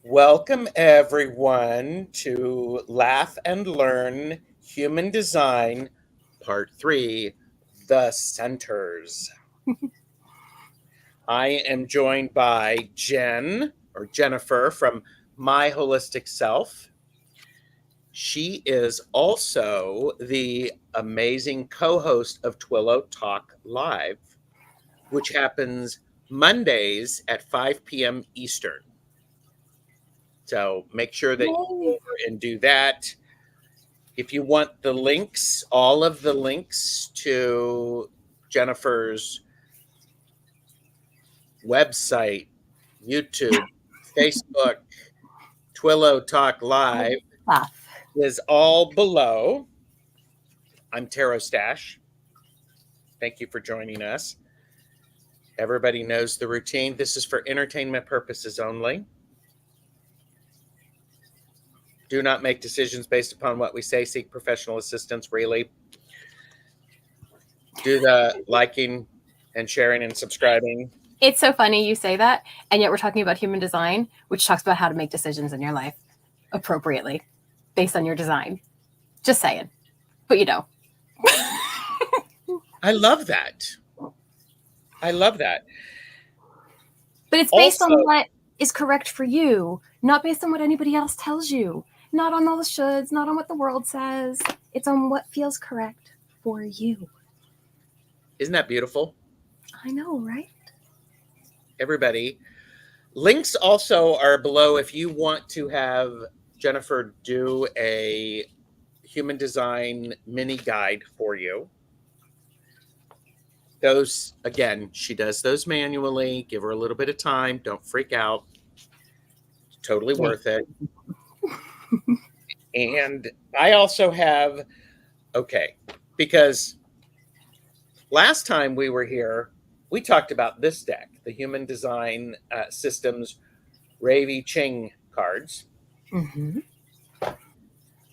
Welcome, everyone, to Laugh and Learn Human Design, Part 3, The Centers. I am joined by Jennifer from My Holistic Self. She is also the amazing co-host of Twillo Talk Live, which happens Mondays at 5 p.m. Eastern. So make sure that you go over and do that. If you want the links, all of the links to Jennifer's website, YouTube, Facebook, Twillo Talk Live is all below. I'm Tarot Stash. Thank you for joining us. Everybody knows the routine. This is for entertainment purposes only. Do not make decisions based upon what we say. Seek professional assistance, really. Do the liking and sharing and subscribing. It's so funny you say that, and yet we're talking about human design, which talks about how to make decisions in your life appropriately based on your design. Just saying. But you know. I love that. I love that. But it's based on what is correct for you, not based on what anybody else tells you. Not on all the shoulds, not on what the world says. It's on what feels correct for you. Isn't that beautiful? I know, right? Everybody. Links also are below if you want to have Jennifer do a human design mini guide for you. Those, again, she does those manually. Give her a little bit of time. Don't freak out. Totally worth it. And I also have, because last time we were here, we talked about this deck, the Human Design Systems Ravi Ching cards,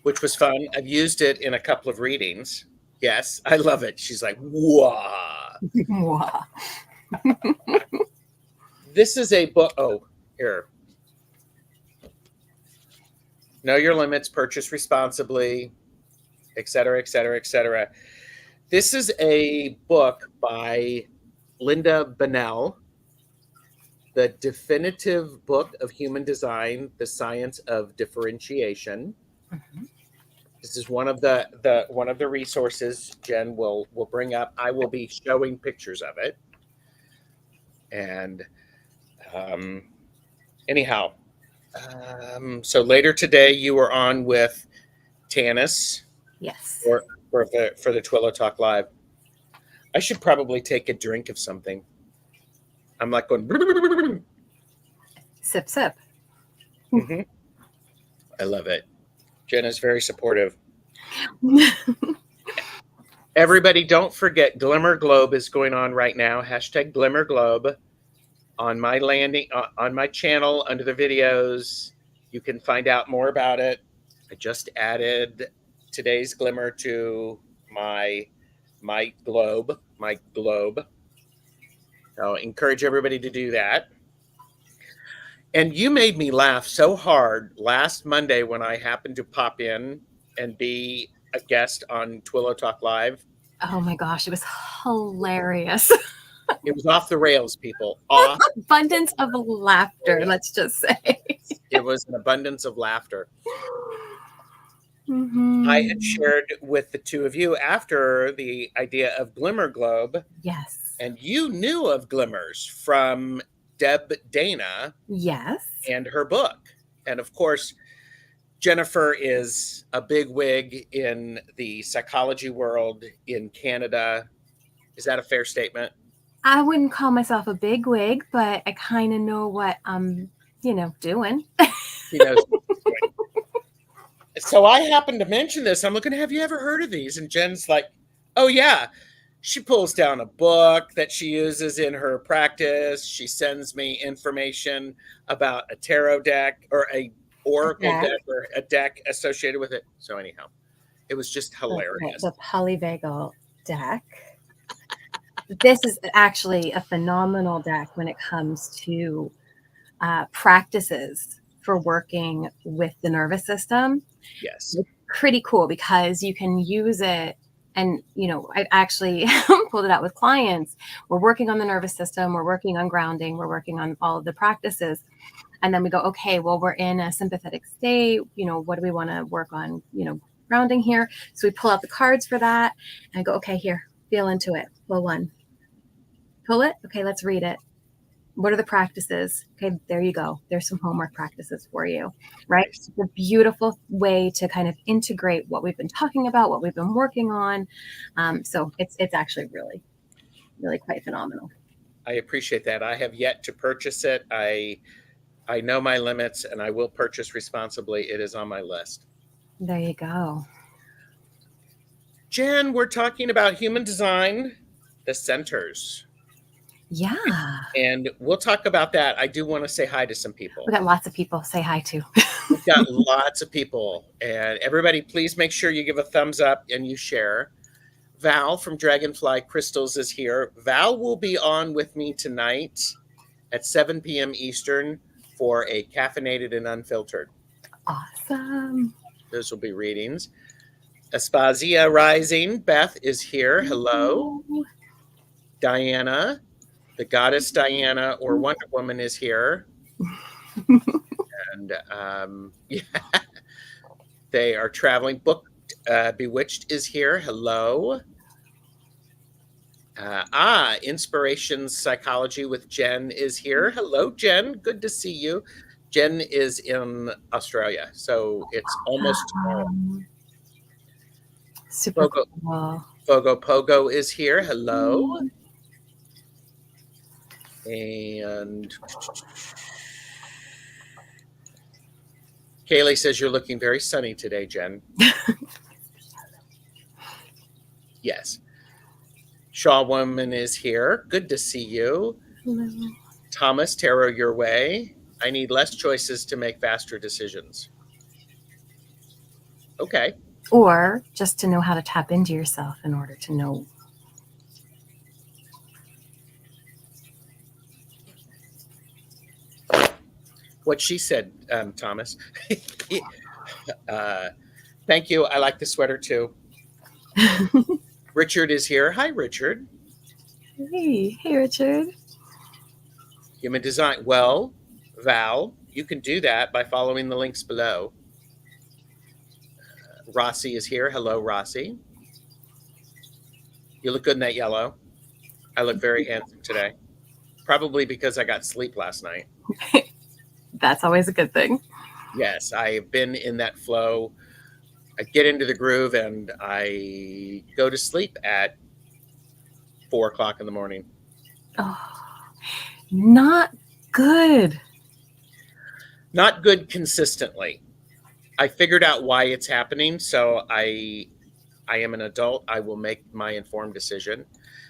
which was fun. I've used it in a couple of readings. Yes, I love it. She's like, wow. This is a book. Oh, here. Know your limits, purchase responsibly, et cetera, et cetera, et cetera. This is a book by Linda Bonnell, The Definitive Book of Human Design, The Science of Differentiation. This is one of the resources Jen will bring up. I will be showing pictures of it. And anyhow, so later today you were on with Tanis. Yes. For the Twillo Talk Live. I should probably take a drink of something. I'm like going sip, sip. I love it. Jenna's very supportive. Everybody, don't forget, Glimmer Globe is going on right now. # Glimmer Globe on my on my channel under the videos. You can find out more about it. I just added today's Glimmer to my globe. So encourage everybody to do that. And you made me laugh so hard last Monday when I happened to pop in and be a guest on Twillo Talk Live. Oh my gosh, it was hilarious. It was off the rails, people. Abundance of laughter, let's just say. It was an abundance of laughter. I had shared with the two of you after the idea of Glimmer Globe. Yes. And you knew of Glimmers from Deb Dana. Yes. And her book. And of course, Jennifer is a big wig in the psychology world in Canada. Is that a fair statement? I wouldn't call myself a big wig, but I kind of know what I'm, doing. She knows. So I happened to mention this. I'm looking, have you ever heard of these? And Jen's like, oh, yeah. She pulls down a book that she uses in her practice. She sends me information about a tarot deck or a oracle deck or a deck associated with it. So anyhow, it was just hilarious. The polyvagal deck. This is actually a phenomenal deck when it comes to practices for working with the nervous system. Yes. It's pretty cool because you can use it. And, I actually pulled it out with clients. We're working on the nervous system. We're working on grounding. We're working on all of the practices. And then we go, okay, well, we're in a sympathetic state. What do we want to work on, grounding here? So we pull out the cards for that and I go, okay, here, feel into it. Pull one. Pull it. Okay, let's read it. What are the practices? Okay, there you go. There's some homework practices for you, right? Nice. It's a beautiful way to kind of integrate what we've been talking about, what we've been working on. So it's actually really, really quite phenomenal. I appreciate that. I have yet to purchase it. I know my limits and I will purchase responsibly. It is on my list. There you go. Jen, we're talking about human design, the centers. Yeah. And we'll talk about that. I do want to say hi to some people. We got lots of people. Say hi to. We've got lots of people. And everybody, please make sure you give a thumbs up and you share. Val from Dragonfly Crystals is here. Val will be on with me tonight at 7 p.m. Eastern for a caffeinated and unfiltered. Awesome. Those will be readings. Aspazia Rising, Beth is here. Hello. Diana, the goddess Diana or Wonder Woman is here. And yeah, they are traveling. Booked Bewitched is here. Hello. Inspiration Psychology with Jen is here. Hello, Jen. Good to see you. Jen is in Australia, so it's almost tomorrow. Super cool. Fogo Pogo is here. Hello. And Kaylee says you're looking very sunny today, Jen. Yes. Shaw Woman is here. Good to see you. Hello. Thomas, tarot your way. I need less choices to make faster decisions. Okay. Or just to know how to tap into yourself in order to know. What she said, Thomas. Thank you. I like the sweater too. Richard is here. Hi, Richard. Hey, Richard. Human design. Well, Val, you can do that by following the links below. Rossi is here. Hello, Rossi. You look good in that yellow. I look very handsome today. Probably because I got sleep last night. That's always a good thing. Yes, I've been in that flow. I get into the groove and I go to sleep at 4 o'clock in the morning. Oh, not good. Not good consistently. I figured out why it's happening, so I am an adult. I will make my informed decision.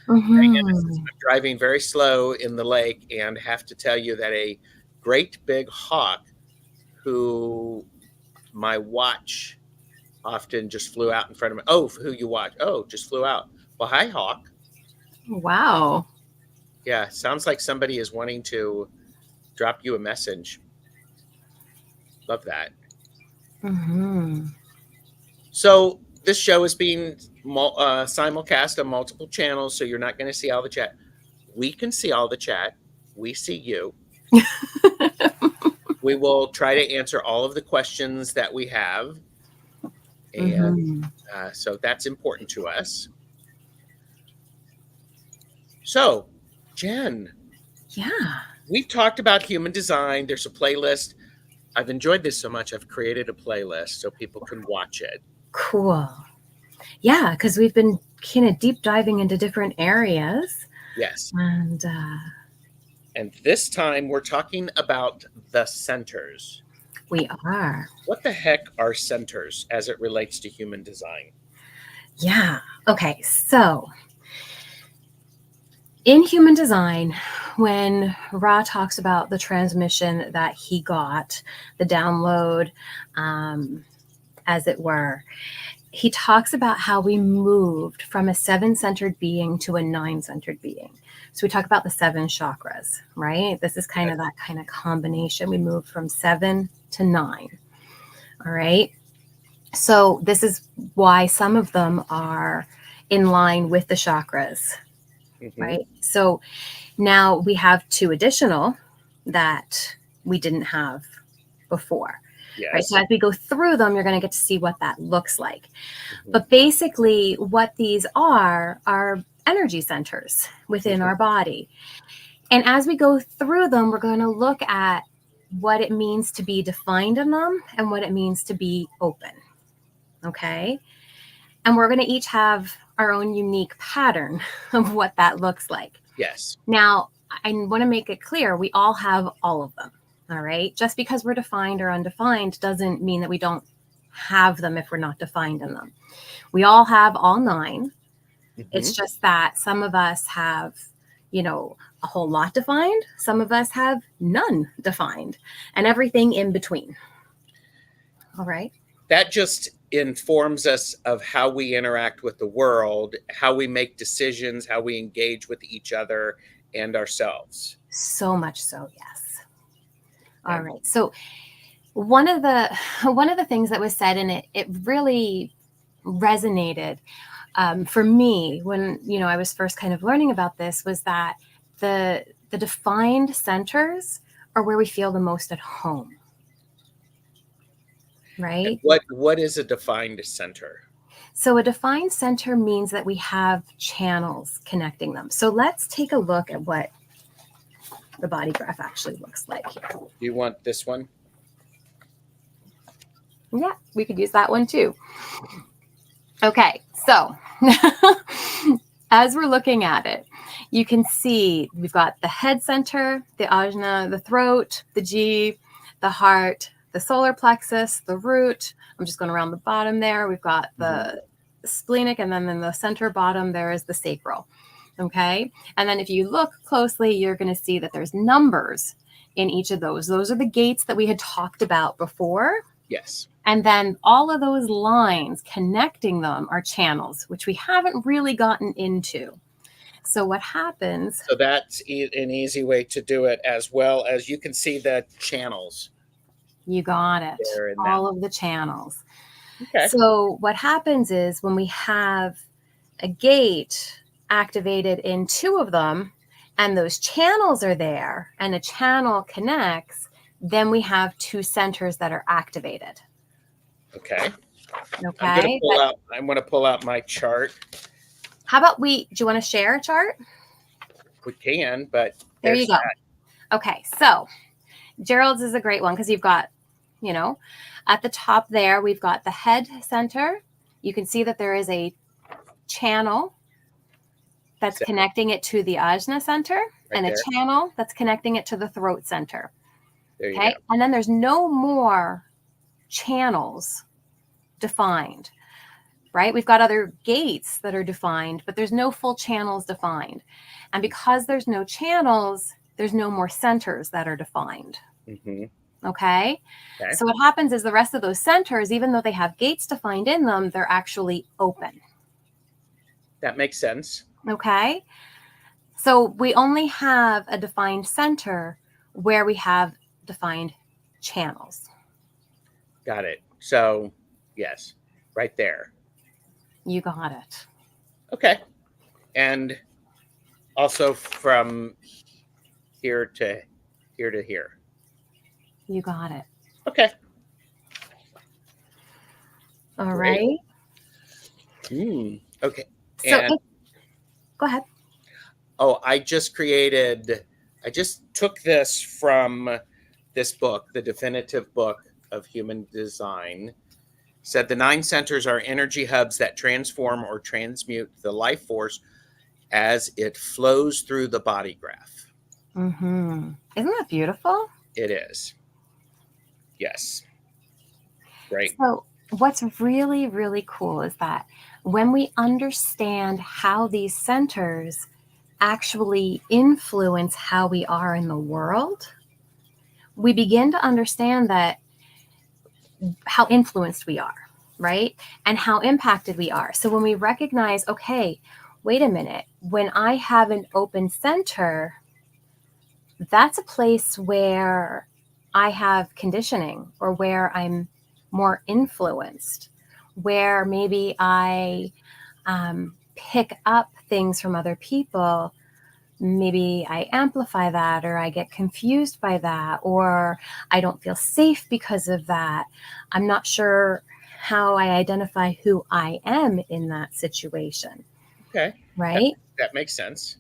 Mm-hmm. I'm driving very slow in the lake and have to tell you that a great big hawk who my watch often just flew out in front of me. Oh, who you watch? Oh, just flew out. Well, hi, hawk. Wow. Yeah, sounds like somebody is wanting to drop you a message. Love that. Mm-hmm. So this show is being simulcast on multiple channels, so you're not going to see all the chat. We can see all the chat. We see you. We will try to answer all of the questions that we have. And so that's important to us. So, Jen. Yeah. We've talked about human design. There's a playlist. I've enjoyed this so much. I've created a playlist so people can watch it. Cool. Yeah, because we've been kind of deep diving into different areas. Yes. And this time we're talking about the centers. We are. What the heck are centers as it relates to human design? Yeah. Okay. So in human design, when Ra talks about the transmission that he got, the download, as it were, he talks about how we moved from a 7-centered being to a 9-centered being. So we talk about the 7 chakras, right? This is kind of that kind of combination. We moved from 7 to 9. All right. So this is why some of them are in line with the chakras, right? So now we have 2 additional that we didn't have before. Yes. Right. So as we go through them, you're going to get to see what that looks like. But basically what these are energy centers within our body. And as we go through them, we're going to look at what it means to be defined in them and what it means to be open. Okay. And we're going to each have our own unique pattern of what that looks like. Yes. Now, I want to make it clear, we all have all of them. All right. Just because we're defined or undefined doesn't mean that we don't have them if we're not defined in them. We all have all 9. It's just that some of us have, a whole lot defined. Some of us have none defined, and everything in between. All right. That just informs us of how we interact with the world, how we make decisions, how we engage with each other and ourselves. So much so, yes. All right. So one of the things that was said, and it really resonated for me when I was first kind of learning about this, was that the defined centers are where we feel the most at home. Right? And what is a defined center? So a defined center means that we have channels connecting them. So let's take a look at what the body graph actually looks like here. Do you want this one? Yeah, we could use that one too. Okay, so as we're looking at it, you can see we've got the head center, the ajna, the throat, the G, the heart, the solar plexus, the root. I'm just going around the bottom there. We've got the splenic, and then in the center bottom, there is the sacral. Okay. And then if you look closely, you're going to see that there's numbers in each of those. Those are the gates that we had talked about before. Yes. And then all of those lines connecting them are channels, which we haven't really gotten into. So what happens? So that's an easy way to do it, as well as you can see the channels. You got it. All of the channels. Okay. So what happens is when we have a gate activated in 2 of them, and those channels are there, and a channel connects, then we have 2 centers that are activated. Okay. Okay. I'm going to pull out my chart. How about do you want to share a chart? We can, but there you go. Okay. So Gerald's is a great one because you've got, at the top there, we've got the head center. You can see that there is a channel that's connecting it to the ajna center, and a channel that's connecting it to the throat center. There you go. And then there's no more channels defined, right? We've got other gates that are defined, but there's no full channels defined. And because there's no channels, there's no more centers that are defined. Okay? So what happens is the rest of those centers, even though they have gates defined in them, they're actually open. That makes sense. Okay? So we only have a defined center where we have defined channels. Got it. So, yes, right there. You got it. Okay. And also from here to here to here. You got it. Okay. All right. Okay. So go ahead. Oh, I just took this from this book, the definitive book of human design. Said the 9 centers are energy hubs that transform or transmute the life force as it flows through the body graph. Isn't that beautiful? It is. Yes. Great. So what's really, really cool is that when we understand how these centers actually influence how we are in the world, we begin to understand that how influenced we are, right? And how impacted we are. So when we recognize, okay, wait a minute, when I have an open center, that's a place where I have conditioning, or where I'm more influenced, where maybe I pick up things from other people. Maybe I amplify that, or I get confused by that, or I don't feel safe because of that. I'm not sure how I identify who I am in that situation. Okay. Right? That makes sense.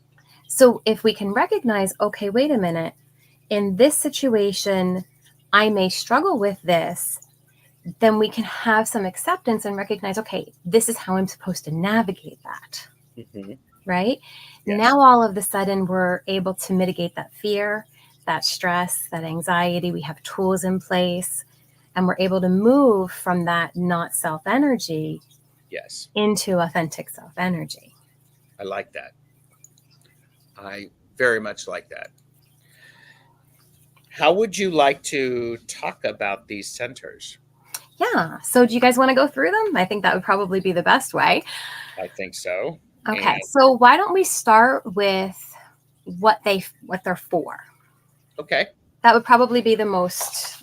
So if we can recognize, okay, wait a minute, in this situation, I may struggle with this, then we can have some acceptance and recognize, okay, this is how I'm supposed to navigate that. Mm-hmm. Right? Yes. Now, all of a sudden, we're able to mitigate that fear, that stress, that anxiety. We have tools in place, and we're able to move from that not self energy, yes, into authentic self energy. I like that. I very much like that. How would you like to talk about these centers? Yeah. So do you guys want to go through them? I think that would probably be the best way. I think so. Okay. And, So why don't we start with what they're for? okay. That would probably be the most,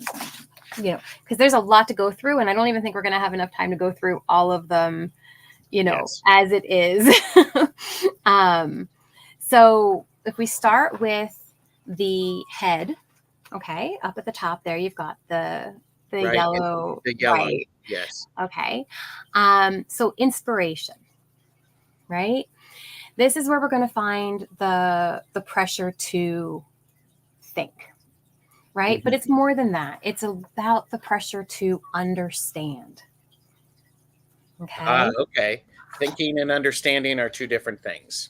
because there's a lot to go through, and I don't even think we're going to have enough time to go through all of them, Yes. as it is. So if we start with the head, okay, up at the top there, you've got the Right. yellow, The yellow. right? Yes. Okay. So inspiration, right? This is where we're going to find the pressure to think, right? Mm-hmm. But it's more than that. It's about the pressure to understand. Okay. Okay. Thinking and understanding are two different things.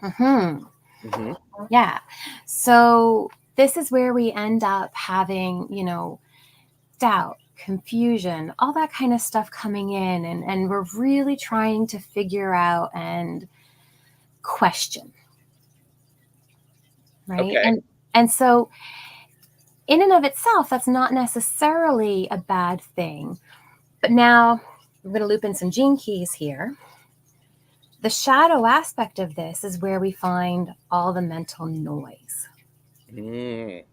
Mm-hmm. Mm-hmm. Yeah. So this is where we end up having, doubt, confusion, all that kind of stuff coming in. And we're really trying to figure out and question. Right. Okay. And so in and of itself, that's not necessarily a bad thing. But now I'm going to loop in some gene keys here. The shadow aspect of this is where we find all the mental noise. Mm.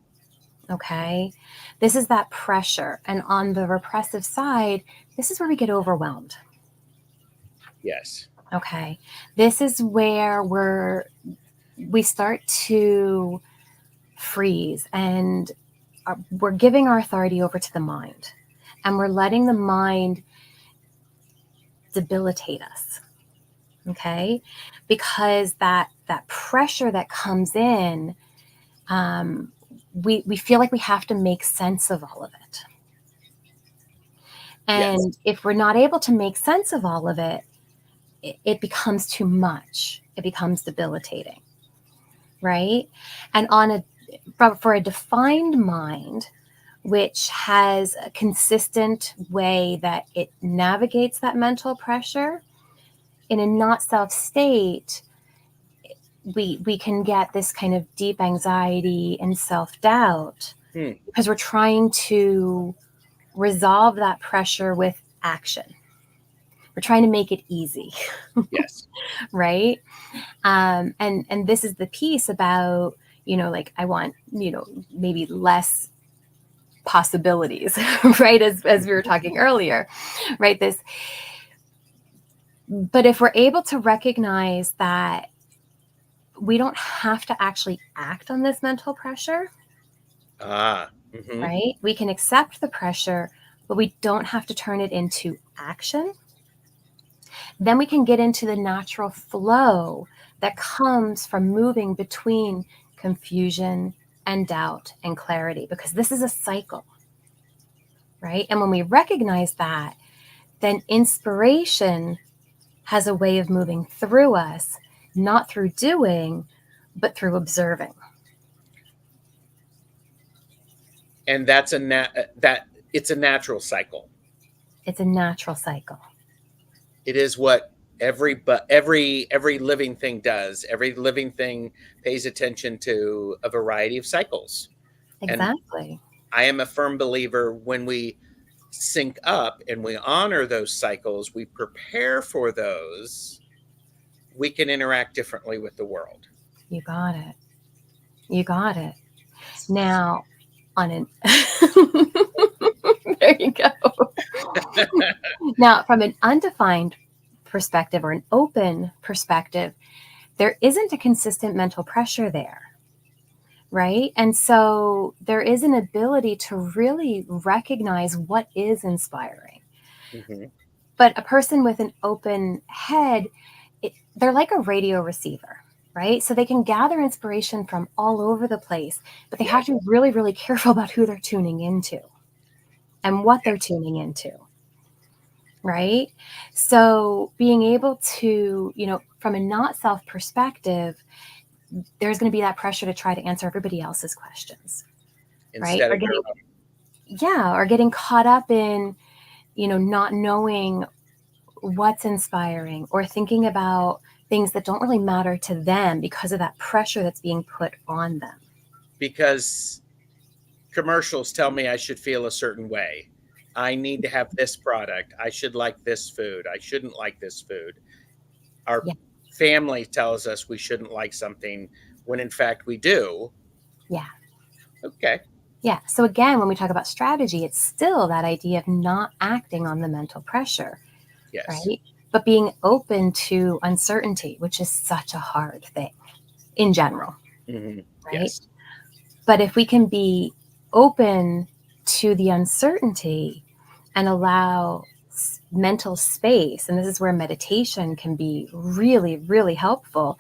Okay. This is that pressure. And on the repressive side, this is where we get overwhelmed. Yes. Okay. This is where we start to freeze, and we're giving our authority over to the mind, and we're letting the mind debilitate us. Okay. Because that pressure that comes in, we feel like we have to make sense of all of it. And yes. if we're not able to make sense of all of it, it becomes too much. It becomes debilitating, right? And for a defined mind, which has a consistent way that it navigates that mental pressure, in a not self state, we can get this kind of deep anxiety and self-doubt because we're trying to resolve that pressure with action. We're trying to make it easy. Yes. Right. And this is the piece about, like, I want, maybe less possibilities, right? As we were talking earlier, right? But if we're able to recognize that we don't have to actually act on this mental pressure, Mm-hmm. right? We can accept the pressure, but we don't have to turn it into action. Then we can get into the natural flow that comes from moving between confusion and doubt and clarity, because this is a cycle, right? And when we recognize that, then inspiration has a way of moving through us, not through doing, but through observing. And that's it's a natural cycle. It's a natural cycle. It is what every living thing does. Every living thing pays attention to a variety of cycles. Exactly. And I am a firm believer, when we sync up and we honor those cycles, we prepare for those, we can interact differently with the world. You got it. You got it. Now, on an there you go. Now, from an undefined perspective or an open perspective, there isn't a consistent mental pressure there, right? And so there is an ability to really recognize what is inspiring. Mm-hmm. But a person with an open head, they're like a radio receiver, right? So they can gather inspiration from all over the place, but they have to be really, really careful about who they're tuning into and what they're tuning into, right? So being able to, from a not self perspective, there's going to be that pressure to try to answer everybody else's questions, Instead right? of Or getting caught up in, not knowing what's inspiring or thinking about things that don't really matter to them because of that pressure that's being put on them. Because commercials tell me I should feel a certain way. I need to have this product. I should like this food. I shouldn't like this food. Our family tells us we shouldn't like something when in fact we do. Yeah. Okay. Yeah. So again, when we talk about strategy, it's still that idea of not acting on the mental pressure. Yes. Right. But being open to uncertainty, which is such a hard thing in general. Mm-hmm. Right. Yes. But if we can be open to the uncertainty and allow mental space, and this is where meditation can be really, really helpful,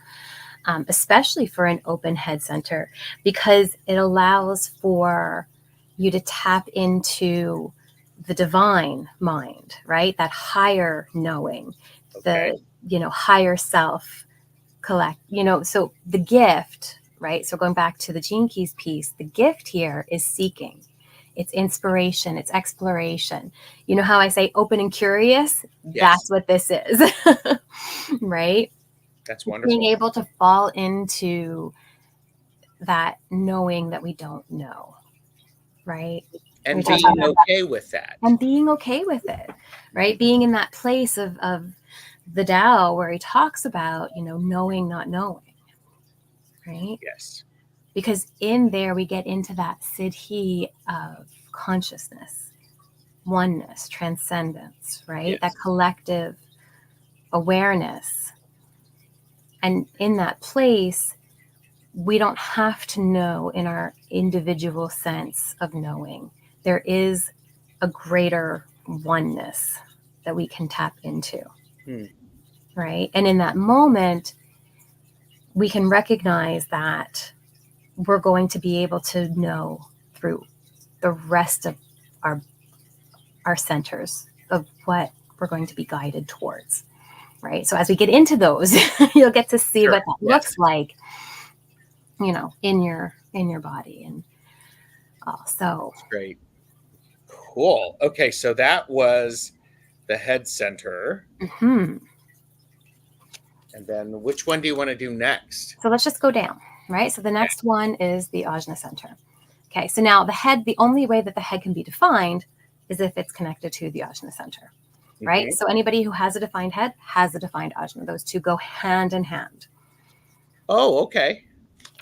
especially for an open head center, because it allows for you to tap into the divine mind, right? That higher knowing, the higher self collect, so the gift, right? So going back to the Gene Keys piece, the gift here is seeking. It's inspiration, it's exploration. You know how I say open and curious? Yes. That's what this is, right? That's wonderful. Being able to fall into that knowing that we don't know, right? And being okay with that. And being okay with it, right? Being in that place of the Tao where he talks about, knowing, not knowing, right? Yes. Because in there we get into that siddhi of consciousness, oneness, transcendence, right? Yes. That collective awareness. And in that place, we don't have to know in our individual sense of knowing. There is a greater oneness that we can tap into, right? And in that moment, we can recognize that we're going to be able to know through the rest of our centers of what we're going to be guided towards, right? So as we get into those, you'll get to see what that looks like, in your body. And so that's great. Cool. Okay, so that was the head center. Mm-hmm. And then which one do you want to do next? So let's just go down, right? So the next one is the Ajna center. Okay, so now the only way that the head can be defined is if it's connected to the Ajna center, right? Mm-hmm. So anybody who has a defined head has a defined Ajna. Those two go hand in hand. Oh, okay.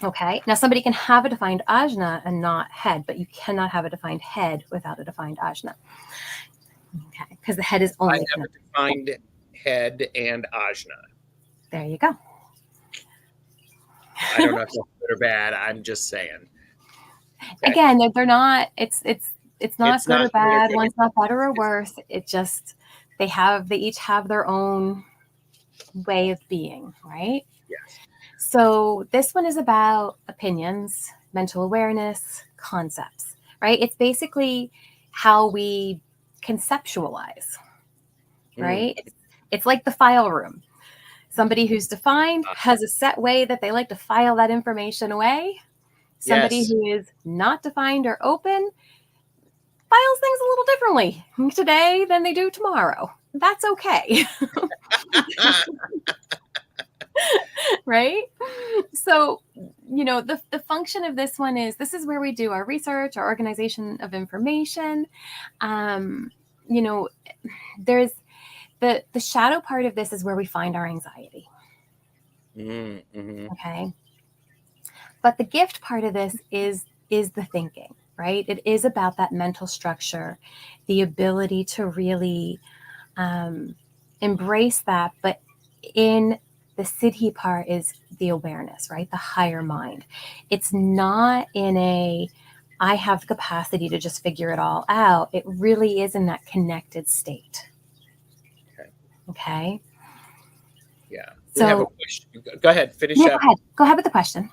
Okay, now somebody can have a defined Ajna and not head, but you cannot have a defined head without a defined Ajna. Okay, because the head is only I have a defined head and Ajna. There you go. I don't know if that's good or bad. I'm just saying. Okay. Again, they're not. It's not good or bad. One's not better or worse. It just they each have their own way of being, right? Yes. So this one is about opinions, mental awareness, concepts, right? It's basically how we conceptualize, right? It's like the file room. Somebody who's defined has a set way that they like to file that information away. Somebody who is not defined or open files things a little differently today than they do tomorrow. That's okay. Right? So, the function of this one is where we do our research, our organization of information. There's the shadow part of this is where we find our anxiety. Mm-hmm. Okay. But the gift part of this is the thinking, right? It is about that mental structure, the ability to really embrace that. But in the siddhi part is the awareness, right? The higher mind. It's not in a, I have the capacity to just figure it all out. It really is in that connected state. Okay. Yeah. So, we have a question. Go ahead, finish up. Go ahead with the question.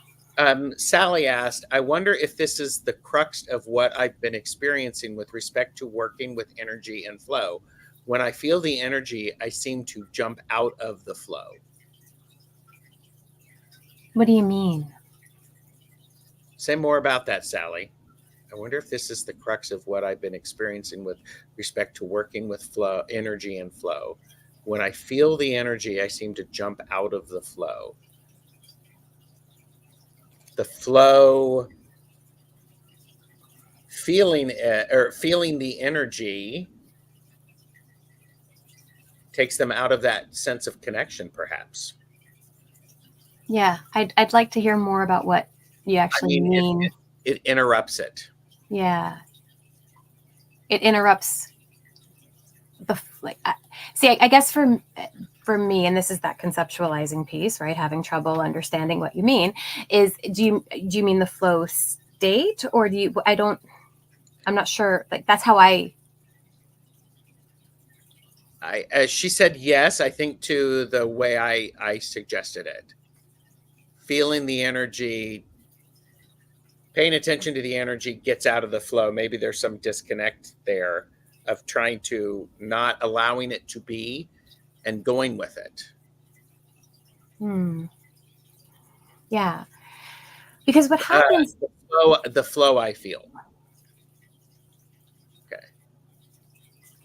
Sally asked, I wonder if this is the crux of what I've been experiencing with respect to working with energy and flow. When I feel the energy, I seem to jump out of the flow. What do you mean? Say more about that, Sally. I wonder if this is the crux of what I've been experiencing with respect to working with flow, energy and flow. When I feel the energy, I seem to jump out of the flow. The flow, feeling the energy takes them out of that sense of connection, perhaps. Yeah, I'd like to hear more about what you actually mean. It interrupts it. Yeah. It interrupts the, like, see, I guess for me, and this is that conceptualizing piece, right? Having trouble understanding what you mean is, do you mean the flow state, or do you, I'm not sure. Like, that's how as she said, yes, I think to the way I suggested it. Feeling the energy, paying attention to the energy gets out of the flow. Maybe there's some disconnect there of trying to not allowing it to be and going with it. Yeah. Because what happens... the flow I feel. Okay.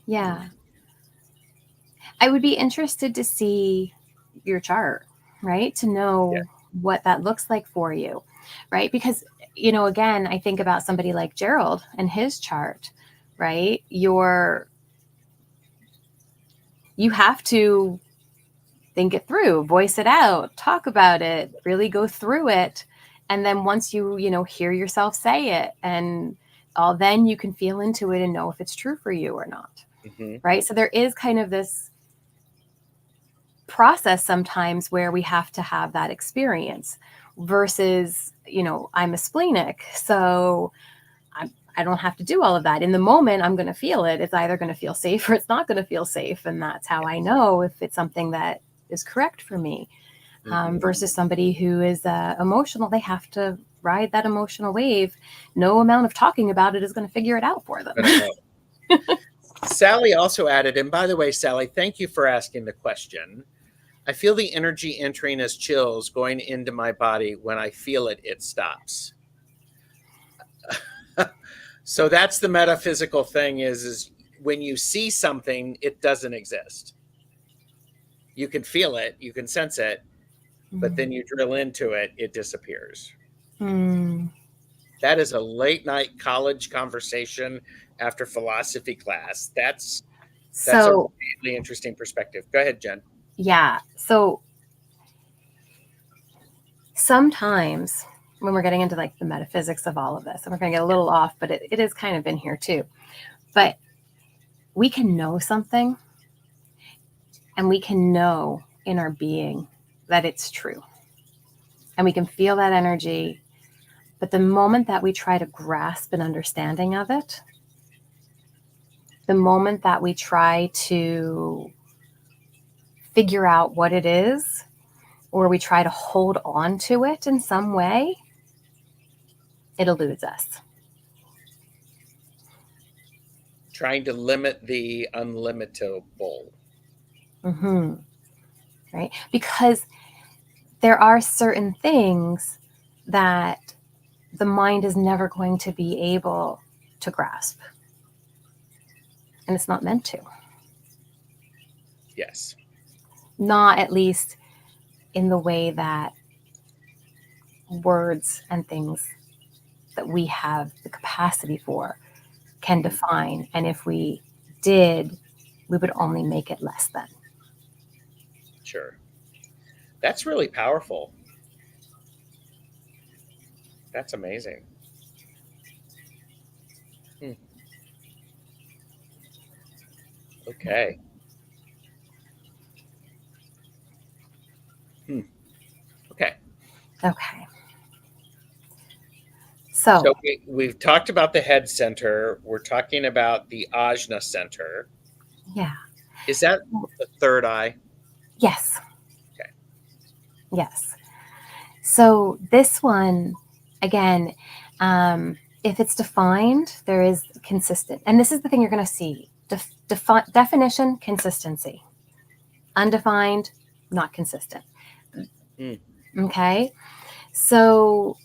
Yeah. I would be interested to see your chart, right? To know what that looks like for you, right? Because, again, I think about somebody like Gerald and his chart, right? You have to think it through, voice it out, talk about it, really go through it. And then once you hear yourself say it, and then you can feel into it and know if it's true for you or not. Mm-hmm. Right? So there is kind of this process sometimes where we have to have that experience versus, I'm a splenic, so I don't have to do all of that. In the moment, I'm going to feel it. It's either going to feel safe or it's not going to feel safe. And that's how I know if it's something that is correct for me. Versus somebody who is emotional, they have to ride that emotional wave. No amount of talking about it is going to figure it out for them. Sally also added, and by the way, Sally, thank you for asking the question. I feel the energy entering as chills going into my body. When I feel it, it stops. So that's the metaphysical thing is when you see something, it doesn't exist. You can feel it, you can sense it, but then you drill into it, it disappears. That is a late night college conversation after philosophy class. That's a really interesting perspective. Go ahead, Jen. Yeah. So sometimes when we're getting into like the metaphysics of all of this, and we're going to get a little off, but it is kind of in here too. But we can know something, and we can know in our being that it's true. And we can feel that energy. But the moment that we try to grasp an understanding of it, the moment that we try to figure out what it is, or we try to hold on to it in some way, it eludes us. Trying to limit the unlimitable. Right? Because there are certain things that the mind is never going to be able to grasp. And it's not meant to. Yes. Not at least in the way that words and things that we have the capacity for can define. And if we did, we would only make it less than. Sure. That's really powerful. That's amazing. Okay. Okay. Okay. So So we've talked about the head center. We're talking about the ajna center. yeah. Is that the third eye? Yes. Okay. Yes. So this one, again, if it's defined, there is consistent. And this is the thing you're going to see. Definition, consistency. Undefined, not consistent. Mm. Okay. So,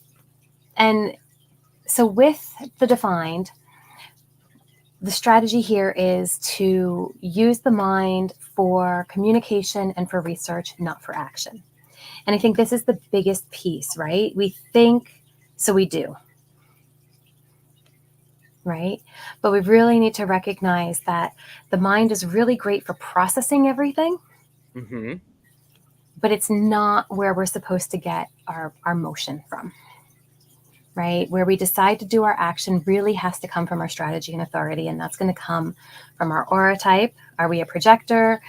and so with the defined, the strategy here is to use the mind for communication and for research, not for action. And I think this is the biggest piece, right? We think, so we do, right? But we really need to recognize that the mind is really great for processing everything, Mm-hmm. but it's not where we're supposed to get our motion from, right? Where we decide to do our action really has to come from our strategy and authority, and that's going to come from our aura type. Are we a projector?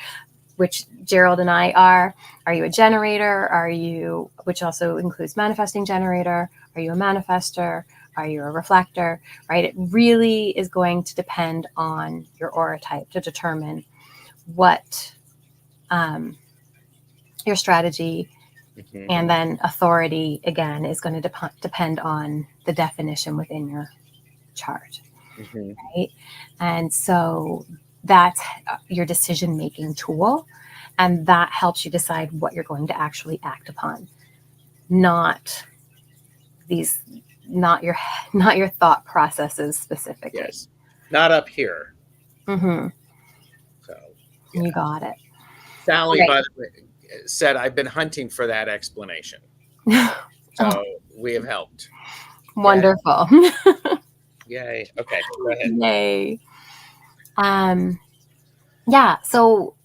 Which Gerald and I are. Are you a generator? Are you, which also includes manifesting generator? Are you a manifester? Are you a reflector? Right? It really is going to depend on your aura type to determine what your strategy Mm-hmm. and then authority, again, is going to depend on the definition within your chart. Mm-hmm. Right? And so that's your decision-making tool. And that helps you decide what you're going to actually act upon, not your thought processes specifically. Yes. Not up here. Mm-hmm. So yeah. You got it. Sally, Okay. by the way, said, I've been hunting for that explanation. So we have helped. Wonderful. Yay. Okay, go ahead. Yay. Yeah, so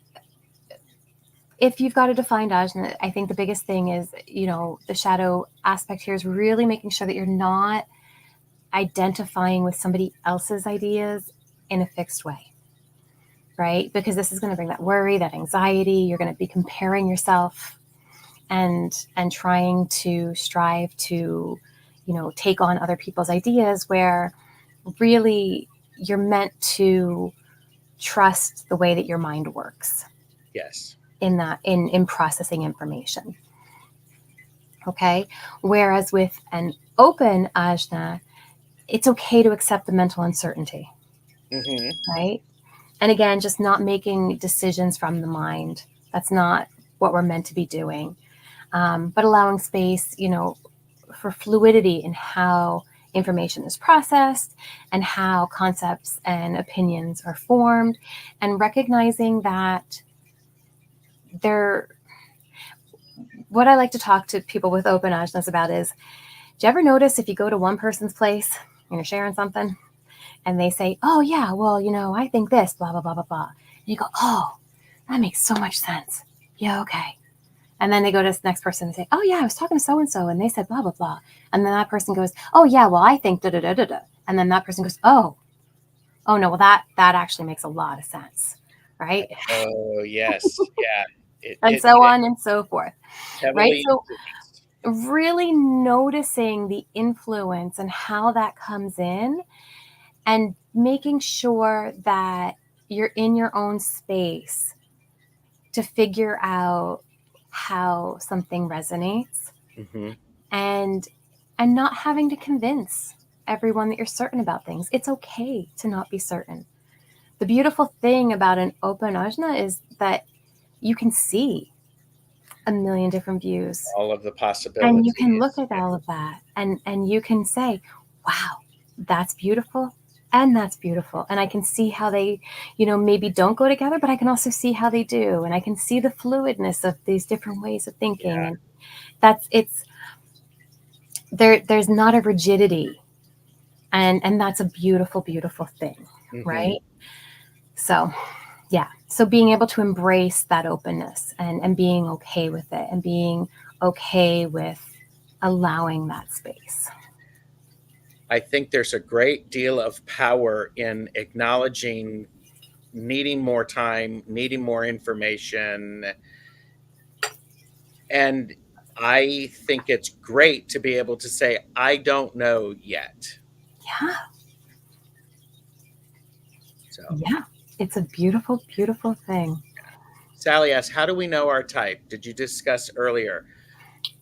if you've got a defined ajna, I think the biggest thing is, the shadow aspect here is really making sure that you're not identifying with somebody else's ideas in a fixed way, right? Because this is going to bring that worry, that anxiety. You're going to be comparing yourself and trying to strive to, take on other people's ideas, where really you're meant to trust the way that your mind works. Yes. In processing information. Okay. Whereas with an open ajna, it's okay to accept the mental uncertainty. Mm-hmm. Right. And again, just not making decisions from the mind. That's not what we're meant to be doing. But allowing space, for fluidity in how information is processed and how concepts and opinions are formed, and recognizing that what I like to talk to people with open ajnas about is, do you ever notice if you go to one person's place and you're sharing something and they say, oh yeah, well, I think this, blah, blah, blah, blah, blah. And you go, oh, that makes so much sense. Yeah, okay. And then they go to this next person and say, oh yeah, I was talking to so-and-so and they said blah, blah, blah. And then that person goes, oh yeah, well, I think da, da, da, da, da. And then that person goes, oh no, well, that actually makes a lot of sense. Right. Oh, yes. Yeah. And so on and so forth. Right. So really noticing the influence and how that comes in, and making sure that you're in your own space to figure out how something resonates. Mm-hmm. and not having to convince everyone that you're certain about things. It's okay to not be certain. The beautiful thing about an open ajna is that you can see a million different views. All of the possibilities. And you can look at all of that and you can say, wow, that's beautiful. And that's beautiful. And I can see how they, maybe don't go together, but I can also see how they do. And I can see the fluidness of these different ways of thinking. Yeah. And there's not a rigidity. And that's a beautiful, beautiful thing. Mm-hmm. Right? So yeah. So being able to embrace that openness and being okay with it, and being okay with allowing that space. I think there's a great deal of power in acknowledging needing more time, needing more information. And I think it's great to be able to say, I don't know yet. Yeah. So, yeah, it's a beautiful, beautiful thing. Sally asks, how do we know our type? Did you discuss earlier?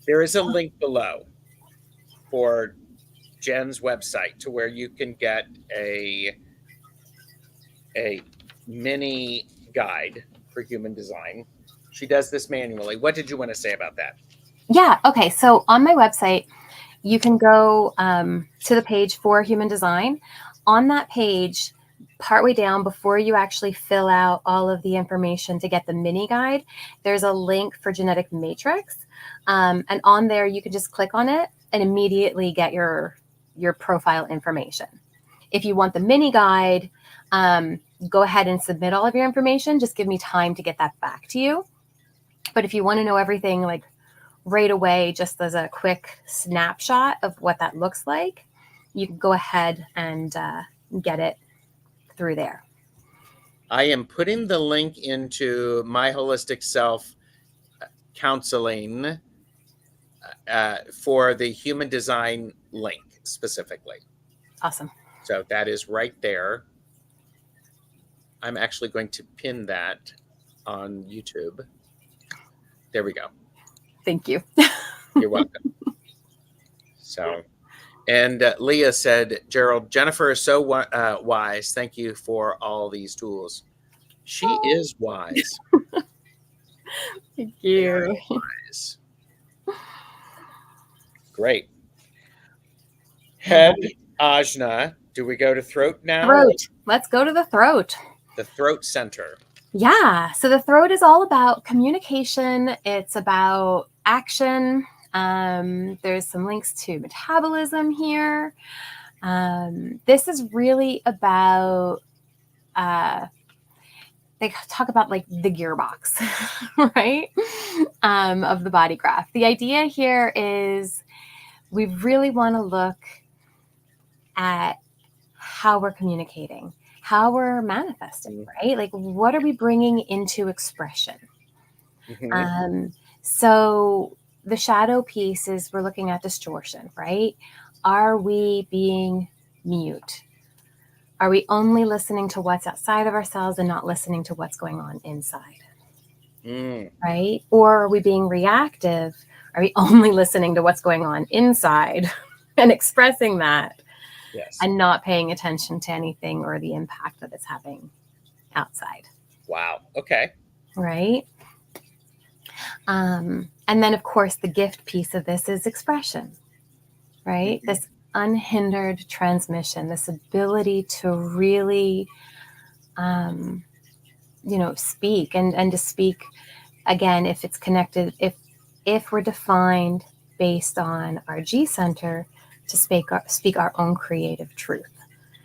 There is a link below for Jen's website to where you can get a mini guide for human design. She does this manually. What did you want to say about that? Yeah. Okay. So on my website, you can go to the page for human design. On that page, partway down, before you actually fill out all of the information to get the mini guide, there's a link for genetic matrix. And on there, you can just click on it and immediately get your profile information. If you want the mini guide, go ahead and submit all of your information. Just give me time to get that back to you. But if you want to know everything like right away, just as a quick snapshot of what that looks like, you can go ahead and get it through there. I am putting the link into My Holistic Self Counselling for the human design link specifically. Awesome. So that is right there. I'm actually going to pin that on YouTube. There we go. Thank you. You're welcome. So, and Leah said, Gerald, Jennifer is so wise. Thank you for all these tools. She is wise. Thank you. Very wise. Great. Head, Ajna. Do we go to throat now? Throat. Let's go to the throat. The throat center. Yeah. So the throat is all about communication. It's about action. There's some links to metabolism here. This is really about, they talk about like the gearbox, right? Of the body graph. The idea here is we really want to look at how we're communicating, how we're manifesting, right? Like, what are we bringing into expression? Mm-hmm. So the shadow piece is we're looking at distortion, right? Are we being mute? Are we only listening to what's outside of ourselves and not listening to what's going on inside? Right? Or are we being reactive? Are we only listening to what's going on inside and expressing that? Yes. And not paying attention to anything or the impact that it's having outside. Wow. Okay. Right? And then, of course, the gift piece of this is expression, right? Mm-hmm. This unhindered transmission, this ability to really, speak and to speak, again, if it's connected, if we're defined based on our G center, to speak our own creative truth.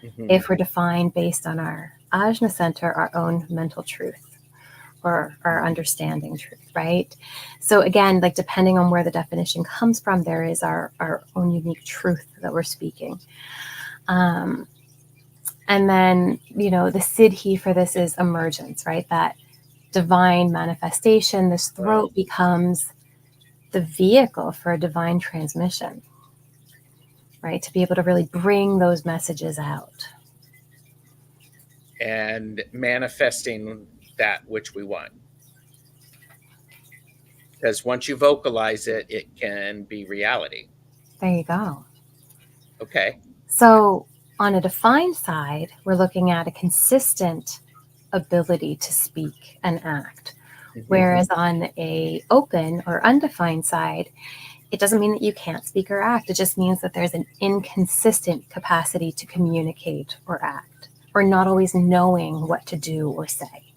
Mm-hmm. If we're defined based on our Ajna center, our own mental truth or our understanding truth, right? So again, like depending on where the definition comes from, there is our own unique truth that we're speaking. And then, the Siddhi for this is emergence, right? That divine manifestation, this throat becomes the vehicle for a divine transmission. Right, to be able to really bring those messages out. And manifesting that which we want. Because once you vocalize it, it can be reality. There you go. Okay. So on a defined side, we're looking at a consistent ability to speak and act. Mm-hmm. Whereas on a open or undefined side, it doesn't mean that you can't speak or act. It just means that there's an inconsistent capacity to communicate or act, or not always knowing what to do or say.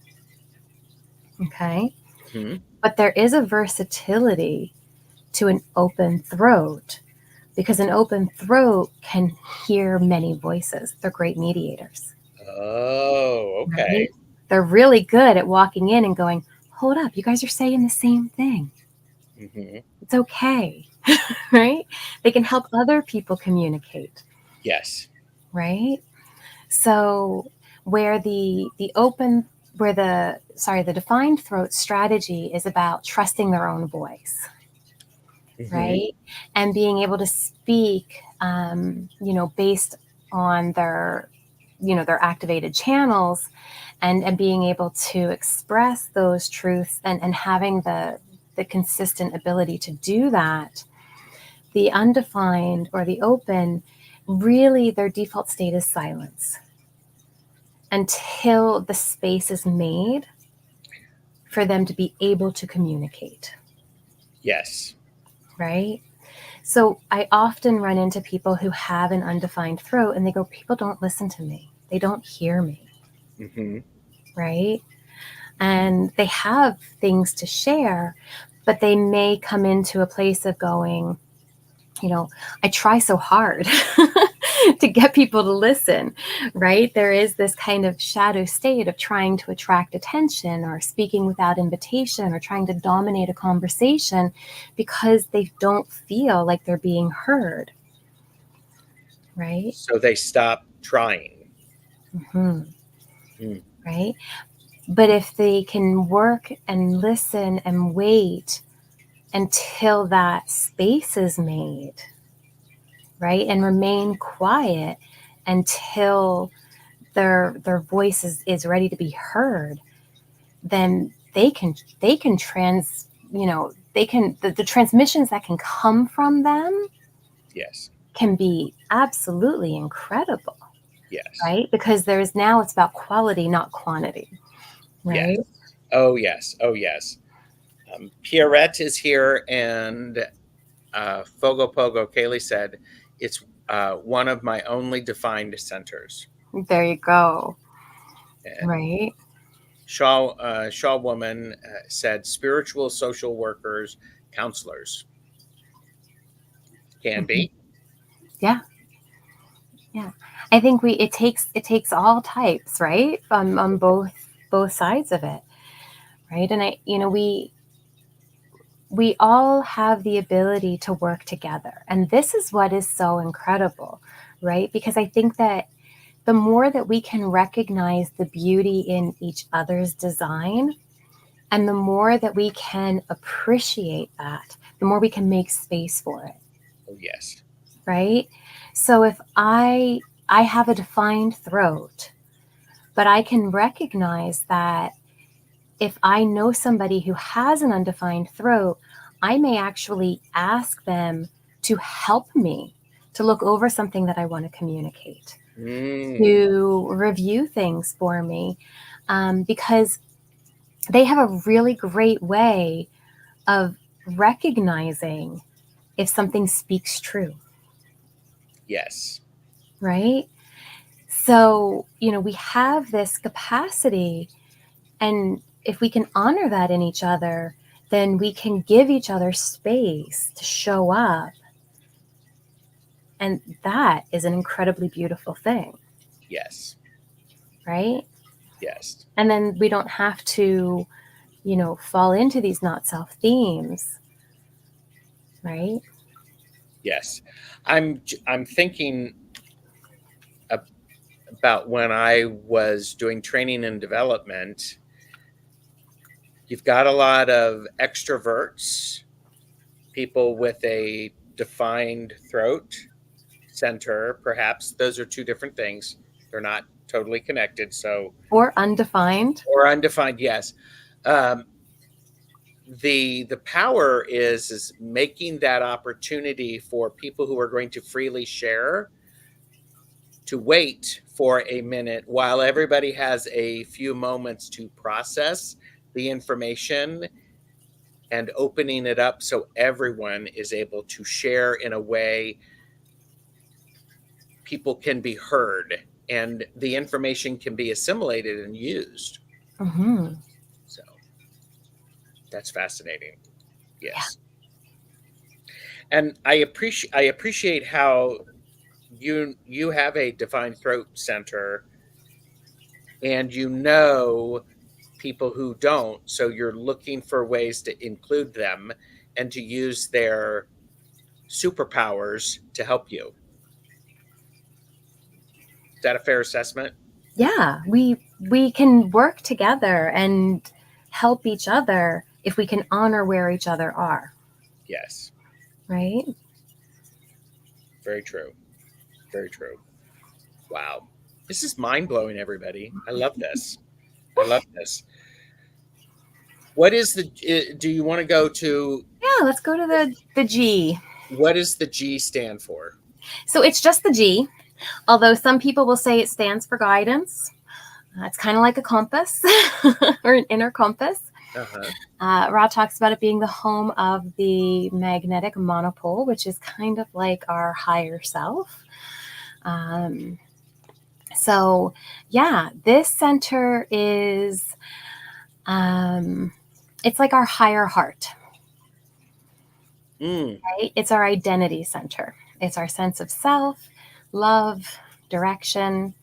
Okay? Mm-hmm. But there is a versatility to an open throat, because an open throat can hear many voices. They're great mediators. Oh, okay. Right? They're really good at walking in and going, hold up, you guys are saying the same thing. Mm-hmm. It's okay, right? They can help other people communicate. Yes. Right? So where the defined throat strategy is about trusting their own voice, right? And being able to speak, based on their activated channels, and being able to express those truths, and having the consistent ability to do that. The undefined or the open, really their default state is silence until the space is made for them to be able to communicate. Yes. Right? So I often run into people who have an undefined throat and they go, people don't listen to me. They don't hear me. Right? And they have things to share, but they may come into a place of going, I try so hard to get people to listen, right? There is this kind of shadow state of trying to attract attention, or speaking without invitation, or trying to dominate a conversation because they don't feel like they're being heard, right? So they stop trying. Right? But if they can work and listen and wait until that space is made, right? And remain quiet until their voice is ready to be heard, then the transmissions that can come from them Yes. can be absolutely incredible. Yes. Right? Because it's about quality, not quantity. Right? Yes. Oh, yes. Oh, yes. Pierrette is here, and Fogo Pogo Kaylee said, it's one of my only defined centers. There you go. And right? Shaw Woman said, spiritual social workers, counselors. Can be. Yeah. Yeah. I think it takes all types, right? On both sides of it. Right? And we all have the ability to work together. And this is what is so incredible, right? Because I think that the more that we can recognize the beauty in each other's design, and the more that we can appreciate that, the more we can make space for it. Oh, yes. Right? So if I have a defined throat, but I can recognize that if I know somebody who has an undefined throat, I may actually ask them to help me to look over something that I want to communicate, to review things for me, because they have a really great way of recognizing if something speaks true. Yes. Right? So, we have this capacity, and if we can honor that in each other, then we can give each other space to show up. And that is an incredibly beautiful thing. Yes. Right? Yes. And then we don't have to, fall into these not self themes. Right? Yes. I'm thinking about when I was doing training and development. You've got a lot of extroverts, people with a defined throat center, perhaps. Those are two different things. They're not totally connected. Or undefined. Or undefined, yes. The power is making that opportunity for people who are going to freely share to wait for a minute while everybody has a few moments to process the information, and opening it up so everyone is able to share in a way people can be heard and the information can be assimilated and used. So that's fascinating. Yes. Yeah. And I appreciate how you have a defined throat center, and people who don't, so you're looking for ways to include them and to use their superpowers to help you. Is that a fair assessment? yeah, we can work together and help each other if we can honor where each other are. Yes. Right? Very true. Very true. Wow. This is mind-blowing, everybody. I love this. I love this. What is do you want to go to? Yeah, let's go to the G. What does the G stand for? So it's just the G, although some people will say it stands for guidance. It's kind of like a compass or an inner compass. Uh-huh. Ra talks about it being the home of the magnetic monopole, which is kind of like our higher self. So, yeah, this center is, it's like our higher heart. Right? It's our identity center. It's our sense of self, love, direction.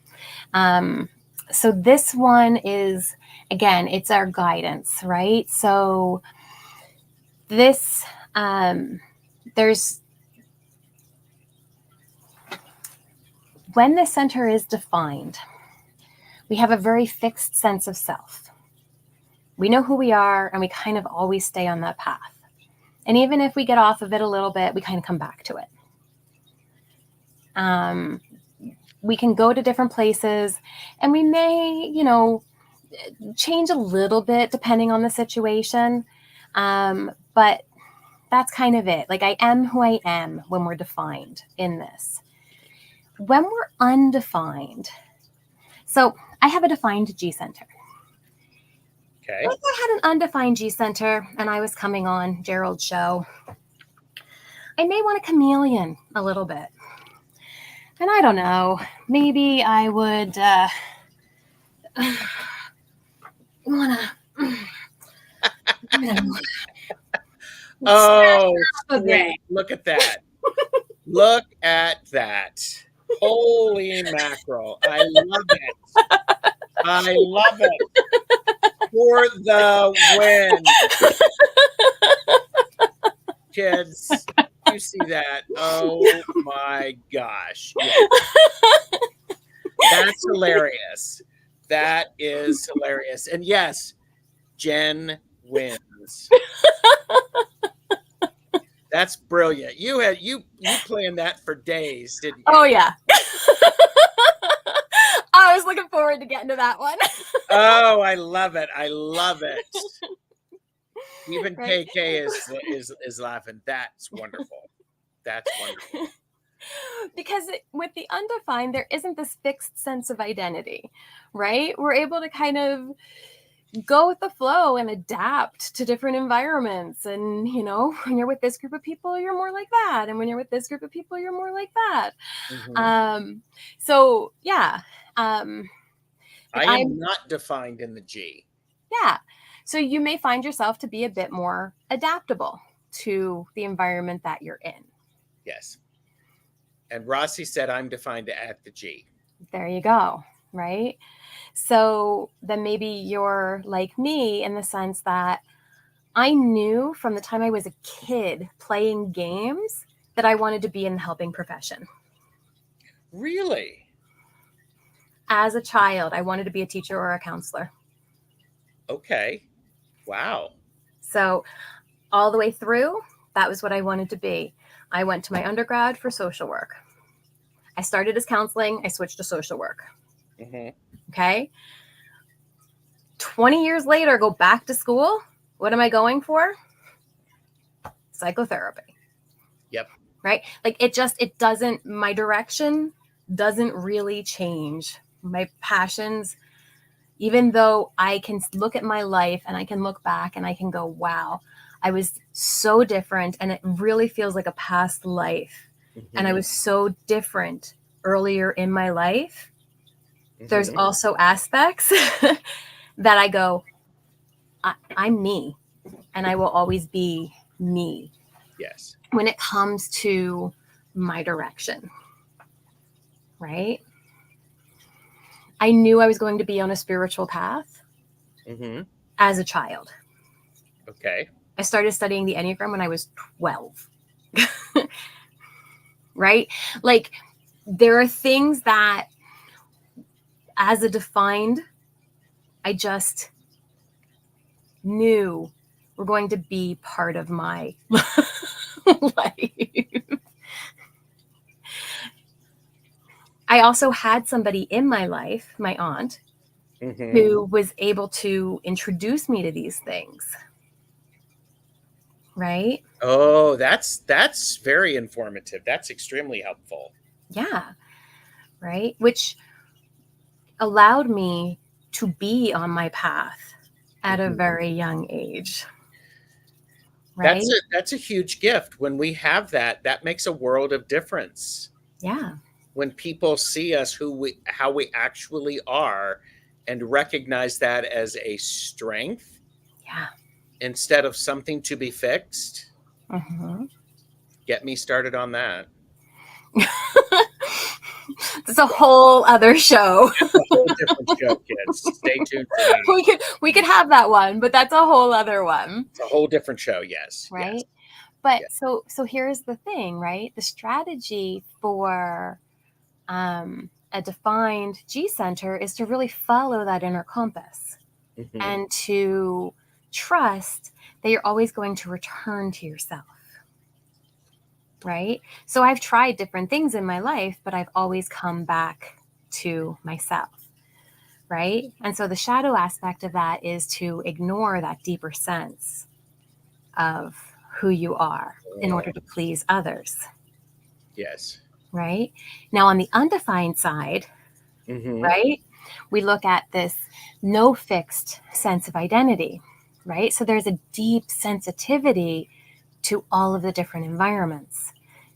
So this one is, again, it's our guidance, right? So this, when the center is defined, we have a very fixed sense of self. We know who we are, and we kind of always stay on that path. And even if we get off of it a little bit, we kind of come back to it. We can go to different places, and we may, change a little bit depending on the situation. But that's kind of it. Like, I am who I am when we're defined in this. When we're undefined, so I have a defined G center. Okay. If I had an undefined G center and I was coming on Gerald's show, I may want a chameleon a little bit. And I don't know, maybe I would want to. Oh, sweet. Look at that. Look at that. Holy mackerel. I love it. I love it. For the win. Kids, you see that? Oh my gosh. Yes. That's hilarious. That is hilarious. And yes, Jen wins. That's brilliant. You planned that for days, didn't you? Oh yeah. I was looking forward to getting to that one. Oh, I love it. I love it. Even right? KK is laughing. That's wonderful. That's wonderful. Because with the undefined, there isn't this fixed sense of identity, right? We're able to kind of go with the flow and adapt to different environments. And, when you're with this group of people, you're more like that. And when you're with this group of people, you're more like that. Mm-hmm. So, yeah. I am not defined in the G. Yeah. So you may find yourself to be a bit more adaptable to the environment that you're in. Yes. And Rossi said, I'm defined at the G. There you go. Right. So then maybe you're like me in the sense that I knew from the time I was a kid playing games that I wanted to be in the helping profession. Really? As a child, I wanted to be a teacher or a counselor. Okay. Wow. So all the way through, that was what I wanted to be. I went to my undergrad for social work. I started as counseling. I switched to social work. Mm-hmm. Okay. 20 years later, go back to school. What am I going for? Psychotherapy. Yep. Right? Like it doesn't, my direction doesn't really change. My passions, even though I can look at my life and I can look back and I can go, wow, I was so different. And it really feels like a past life. Mm-hmm. And I was so different earlier in my life. Mm-hmm. There's also aspects that I go, I'm me, and I will always be me. Yes. When it comes to my direction, right? I knew I was going to be on a spiritual path as a child. Okay. I started studying the Enneagram when I was 12. Right? Like, there are things that as a defined, I just knew were going to be part of my life. I also had somebody in my life, my aunt, who was able to introduce me to these things. Right? Oh, that's very informative. That's extremely helpful. Yeah. Right? Which allowed me to be on my path at a very young age. Right? That's a huge gift. When we have that, that makes a world of difference. Yeah. When people see us how we actually are and recognize that as a strength, Yeah. instead of something to be fixed. Get me started on that. It's a whole other show. It's a whole different show, kids. Stay tuned for that. We could have that one, but that's a whole other one. It's a whole different show, yes. Right? Yes. But yes. So here's the thing, right? The strategy for a defined G center is to really follow that inner compass and to trust that you're always going to return to yourself. Right? So I've tried different things in my life, but I've always come back to myself. Right? And so the shadow aspect of that is to ignore that deeper sense of who you are in order to please others. Yes. Right? Now, on the undefined side, right, we look at this no fixed sense of identity, right? So there's a deep sensitivity to all of the different environments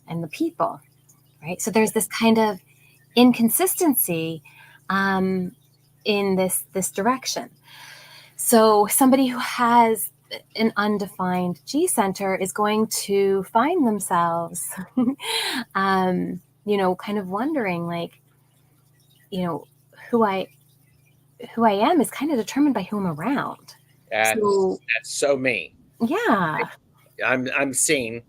and the people, right? So there's this kind of inconsistency in this direction. So somebody who has an undefined G center is going to find themselves, kind of wondering, like, who I am is kind of determined by who I'm around. That's so me. Yeah. I'm seeing.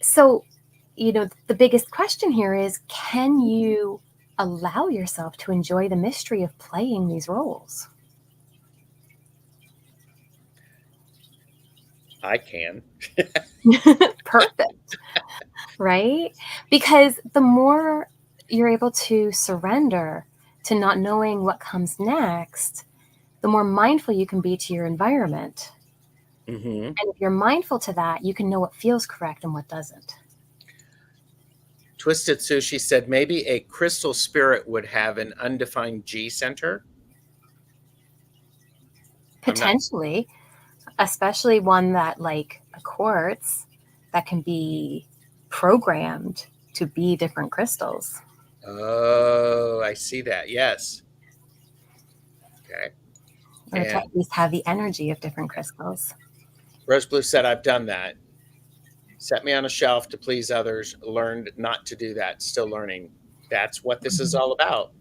So, the biggest question here is, can you allow yourself to enjoy the mystery of playing these roles? I can. Perfect. Right? Because the more you're able to surrender to not knowing what comes next, the more mindful you can be to your environment. And if you're mindful to that, you can know what feels correct and what doesn't. Twisted Sushi said maybe a crystal spirit would have an undefined G center. Potentially, especially one that, like a quartz, that can be programmed to be different crystals. Oh, I see that. Yes. Okay. Or to at least have the energy of different crystals. Rose Blue said, I've done that. Set me on a shelf to please others. Learned not to do that. Still learning. That's what this is all about.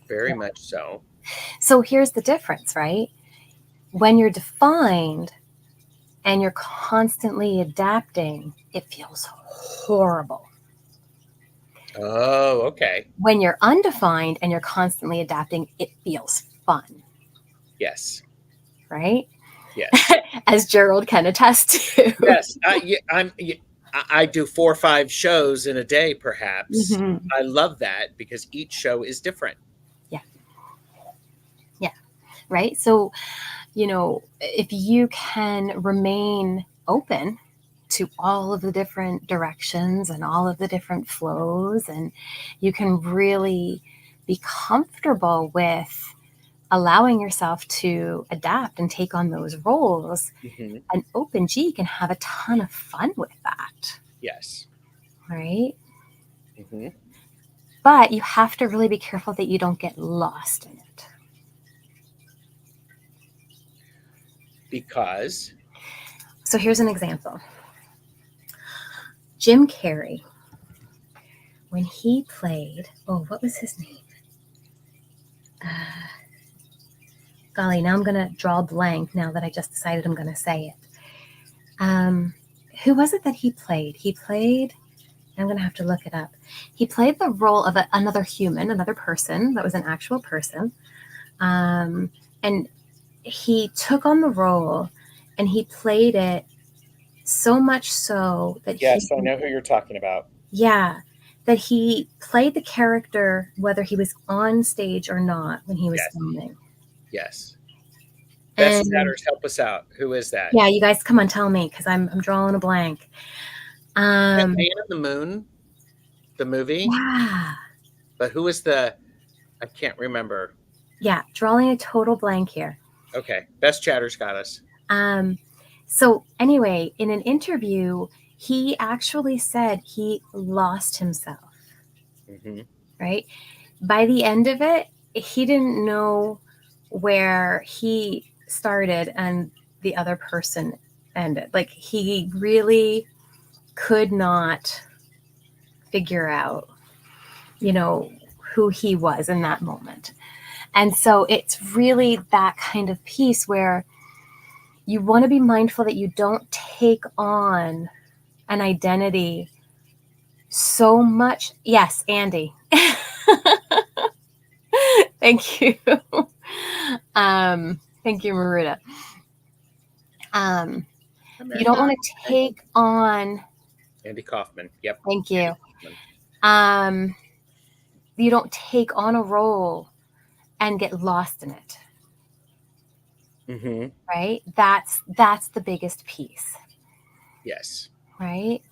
Very much so. So here's the difference, right? When you're defined and you're constantly adapting, it feels horrible. Oh, okay. When you're undefined and you're constantly adapting, it feels fun. Yes. Right? Yes. As Gerald can attest to. Yes. I do 4 or 5 shows in a day, perhaps. I love that because each show is different. Yeah. Yeah. Right? So, if you can remain open to all of the different directions and all of the different flows, and you can really be comfortable with allowing yourself to adapt and take on those roles, an open G can have a ton of fun with that. Yes. Right? But you have to really be careful that you don't get lost in it. Because? So here's an example. Jim Carrey, when he played, what was his name? Golly, now I'm going to draw a blank now that I just decided I'm going to say it. Who was it that he played? He played I'm going to have to look it up. He played the role of another human, another person that was an actual person. And he took on the role and he played it so much so that yes, I know who you're talking about. Yeah, that he played the character whether he was on stage or not when he was filming. Yes. Best And chatters, help us out. Who is that? yeah, you guys come on, tell me, because I'm drawing a blank. Man in the Moon, the movie. Yeah. But who is the? I can't remember. Yeah, drawing a total blank here. Okay, best chatters got us. So anyway, in an interview, he actually said he lost himself. Mm-hmm. Right? By the end of it, he didn't know where he started and the other person ended. Like, he really could not figure out, who he was in that moment. And so it's really that kind of piece where you want to be mindful that you don't take on an identity so much. Yes, Andy. Thank you. Thank you, Maruta. You don't want to take on Andy Kaufman. Yep. Thank you. You don't take on a role and get lost in it. Mm-hmm. Right? That's the biggest piece. Yes. Right?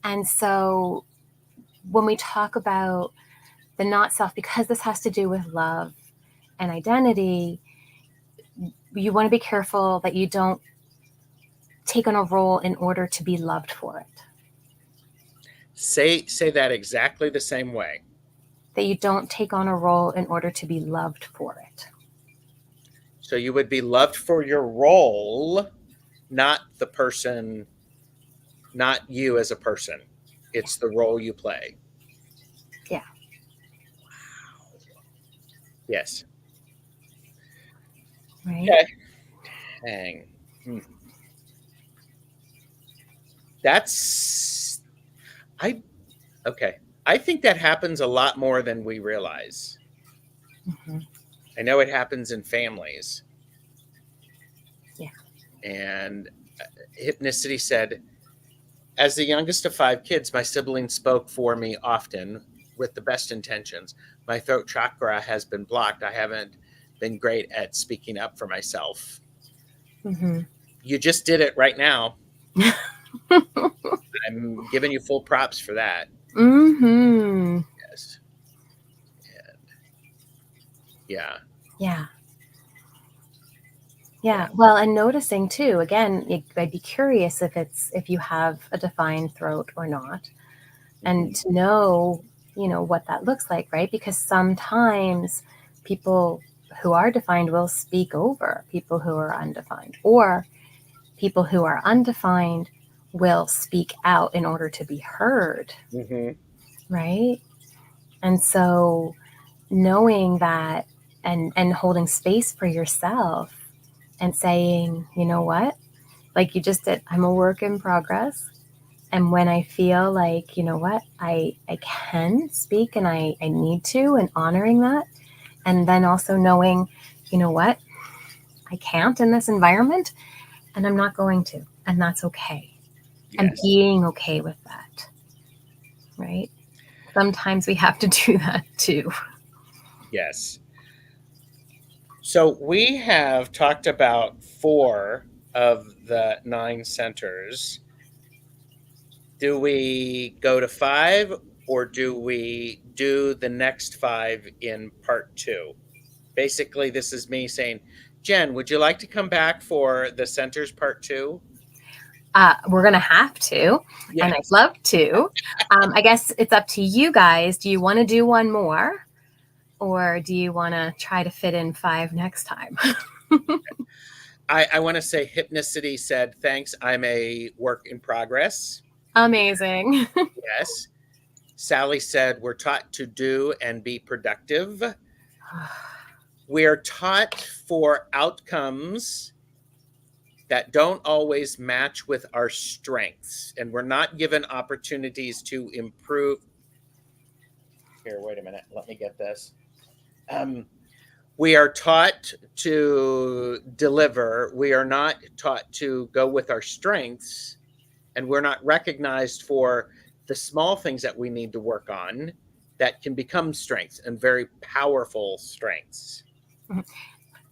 And so when we talk about the not self, because this has to do with love and identity, you want to be careful that you don't take on a role in order to be loved for it. Say that exactly the same way. That you don't take on a role in order to be loved for it. So you would be loved for your role, not the person, not you as a person. It's the role you play. Yeah. Wow. Yes. Right. Okay. Dang. That's okay. I think that happens a lot more than we realize. Mm-hmm. I know it happens in families. Yeah. And Hypnicity said, as the youngest of 5 kids, my siblings spoke for me often with the best intentions. My throat chakra has been blocked. I haven't been great at speaking up for myself. Mm-hmm. You just did it right now. I'm giving you full props for that. Mm-hmm. Yes. And yeah. Yeah. Yeah. Well, and noticing too, again, I'd be curious if you have a defined throat or not, and to know, what that looks like, right? Because sometimes people who are defined will speak over people who are undefined, or people who are undefined will speak out in order to be heard. Mm-hmm. Right? And so knowing that and holding space for yourself and saying, you know what, like you just did, I'm a work in progress. And when I feel like, you know what, I can speak and I need to, and honoring that. And then also knowing, you know what, I can't in this environment and I'm not going to. And that's okay. Yes. And being okay with that. Right? Sometimes we have to do that too. Yes. So we have talked about 4 of the 9 centers. Do we go to 5, or do we do the next 5 in part 2? Basically, this is me saying, Jen, would you like to come back for the centers part 2? We're going to have to, yes. And I'd love to. I guess it's up to you guys. Do you want to do one more, or do you want to try to fit in 5 next time? I want to say Hypnicity said, thanks, I'm a work in progress. Amazing. Yes. Sally said, we're taught to do and be productive. We are taught for outcomes that don't always match with our strengths, and we're not given opportunities to improve. Here, wait a minute. Let me get this. We are taught to deliver. We are not taught to go with our strengths, and we're not recognized for the small things that we need to work on that can become strengths, and very powerful strengths.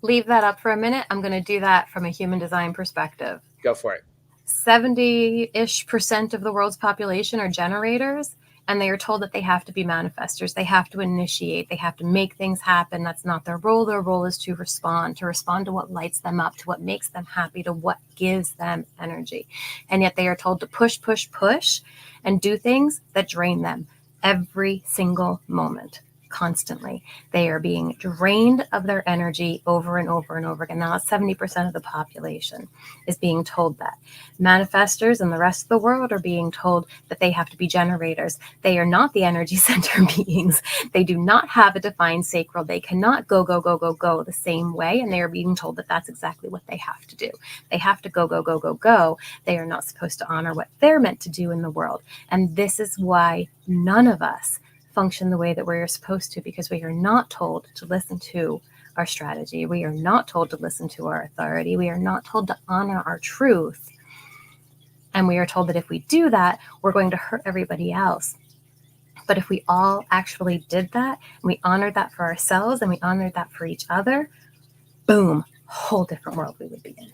Leave that up for a minute. I'm going to do that from a human design perspective. Go for it. 70-ish% of the world's population are generators, and they are told that they have to be manifestors. They have to initiate. They have to make things happen. That's not their role. Their role is to respond to what lights them up, to what makes them happy, to what gives them energy. And yet they are told to push, push, push, and do things that drain them every single moment. Constantly. They are being drained of their energy over and over and over again. Now, 70% of the population is being told that. Manifestors and the rest of the world are being told that they have to be generators. They are not the energy center beings. They do not have a defined sacral. They cannot go, go, go, go, go the same way. And they are being told that that's exactly what they have to do. They have to go, go, go, go, go. They are not supposed to honor what they're meant to do in the world. And this is why none of us function the way that we're supposed to, because we are not told to listen to our strategy. We are not told to listen to our authority. We are not told to honor our truth. And we are told that if we do that, we're going to hurt everybody else. But if we all actually did that, and we honored that for ourselves, and we honored that for each other, boom, whole different world we would be in.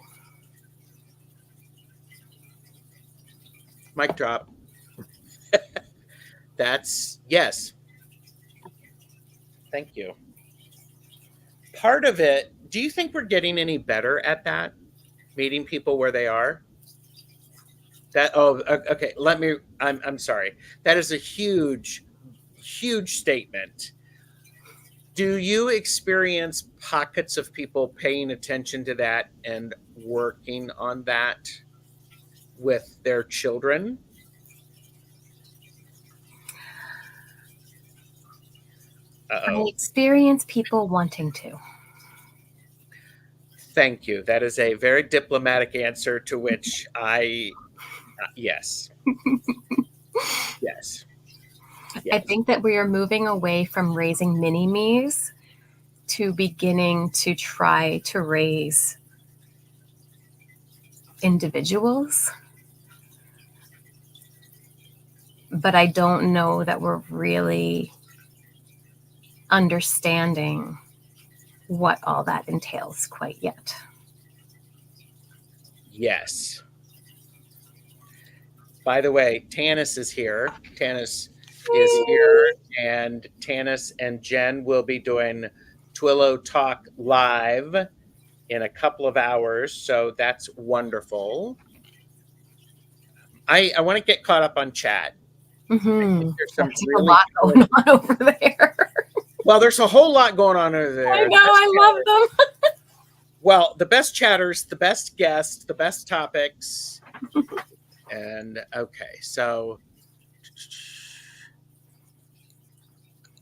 Mic drop. That's, yes. Thank you. Part of it, do you think we're getting any better at that? Meeting people where they are? Okay, I'm sorry. That is a huge, huge statement. Do you experience pockets of people paying attention to that and working on that with their children? I experience people wanting to. Thank you. That is a very diplomatic answer to which yes. Yes. I think that we are moving away from raising mini-me's to beginning to try to raise individuals. But I don't know that we're really understanding what all that entails quite yet. Yes. By the way, Tanis is here. Tanis is here, and Tanis and Jen will be doing Twillo Talk live in a couple of hours, so that's wonderful. I want to get caught up on chat. Mm-hmm. There's some really a lot going on over there. Well, there's a whole lot going on over there. I know, I love them. Well, the best chatters, the best guests, the best topics. And okay, so,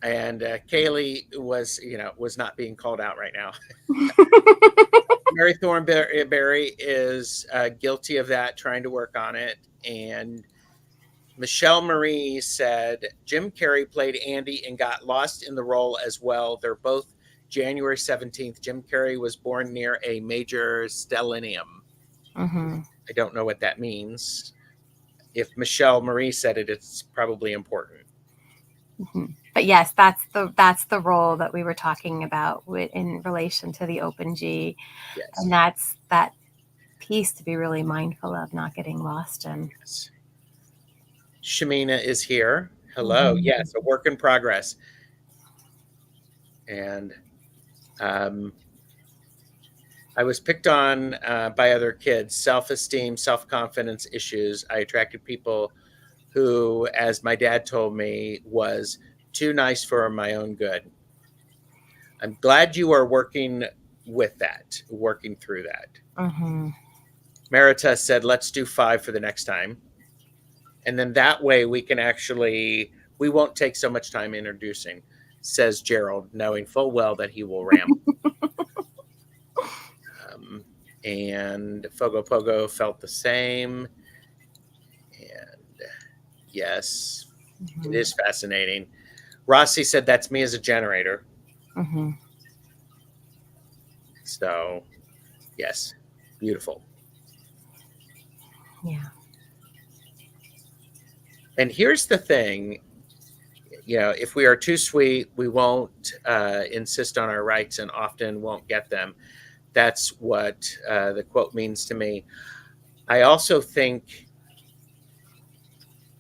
and Kaylee was not being called out right now. Mary Thornberry is guilty of that, trying to work on it. And Michelle Marie said Jim Carrey played Andy and got lost in the role as well. They're both January 17th. Jim Carrey was born near a major stellium. Mm-hmm. I don't know what that means. If Michelle Marie said it, it's probably important. Mm-hmm. But yes, that's the role that we were talking about in relation to the Open G. Yes. And that's that piece to be really mindful of, not getting lost in. Yes. Shamina is here. Hello. Mm-hmm. Yes, a work in progress. And I was picked on by other kids, self-esteem, self-confidence issues. I attracted people who, as my dad told me, was too nice for my own good. I'm glad you are working with that, working through that. Mm-hmm. Marita said, let's do 5 for the next time. And then that way we won't take so much time introducing, says Gerald, knowing full well that he will ramble. And Fogo Pogo felt the same. And yes, it is fascinating. Rossi said, that's me as a generator. So, yes, beautiful. Yeah. And here's the thing, if we are too sweet, we won't insist on our rights and often won't get them. That's what the quote means to me. I also think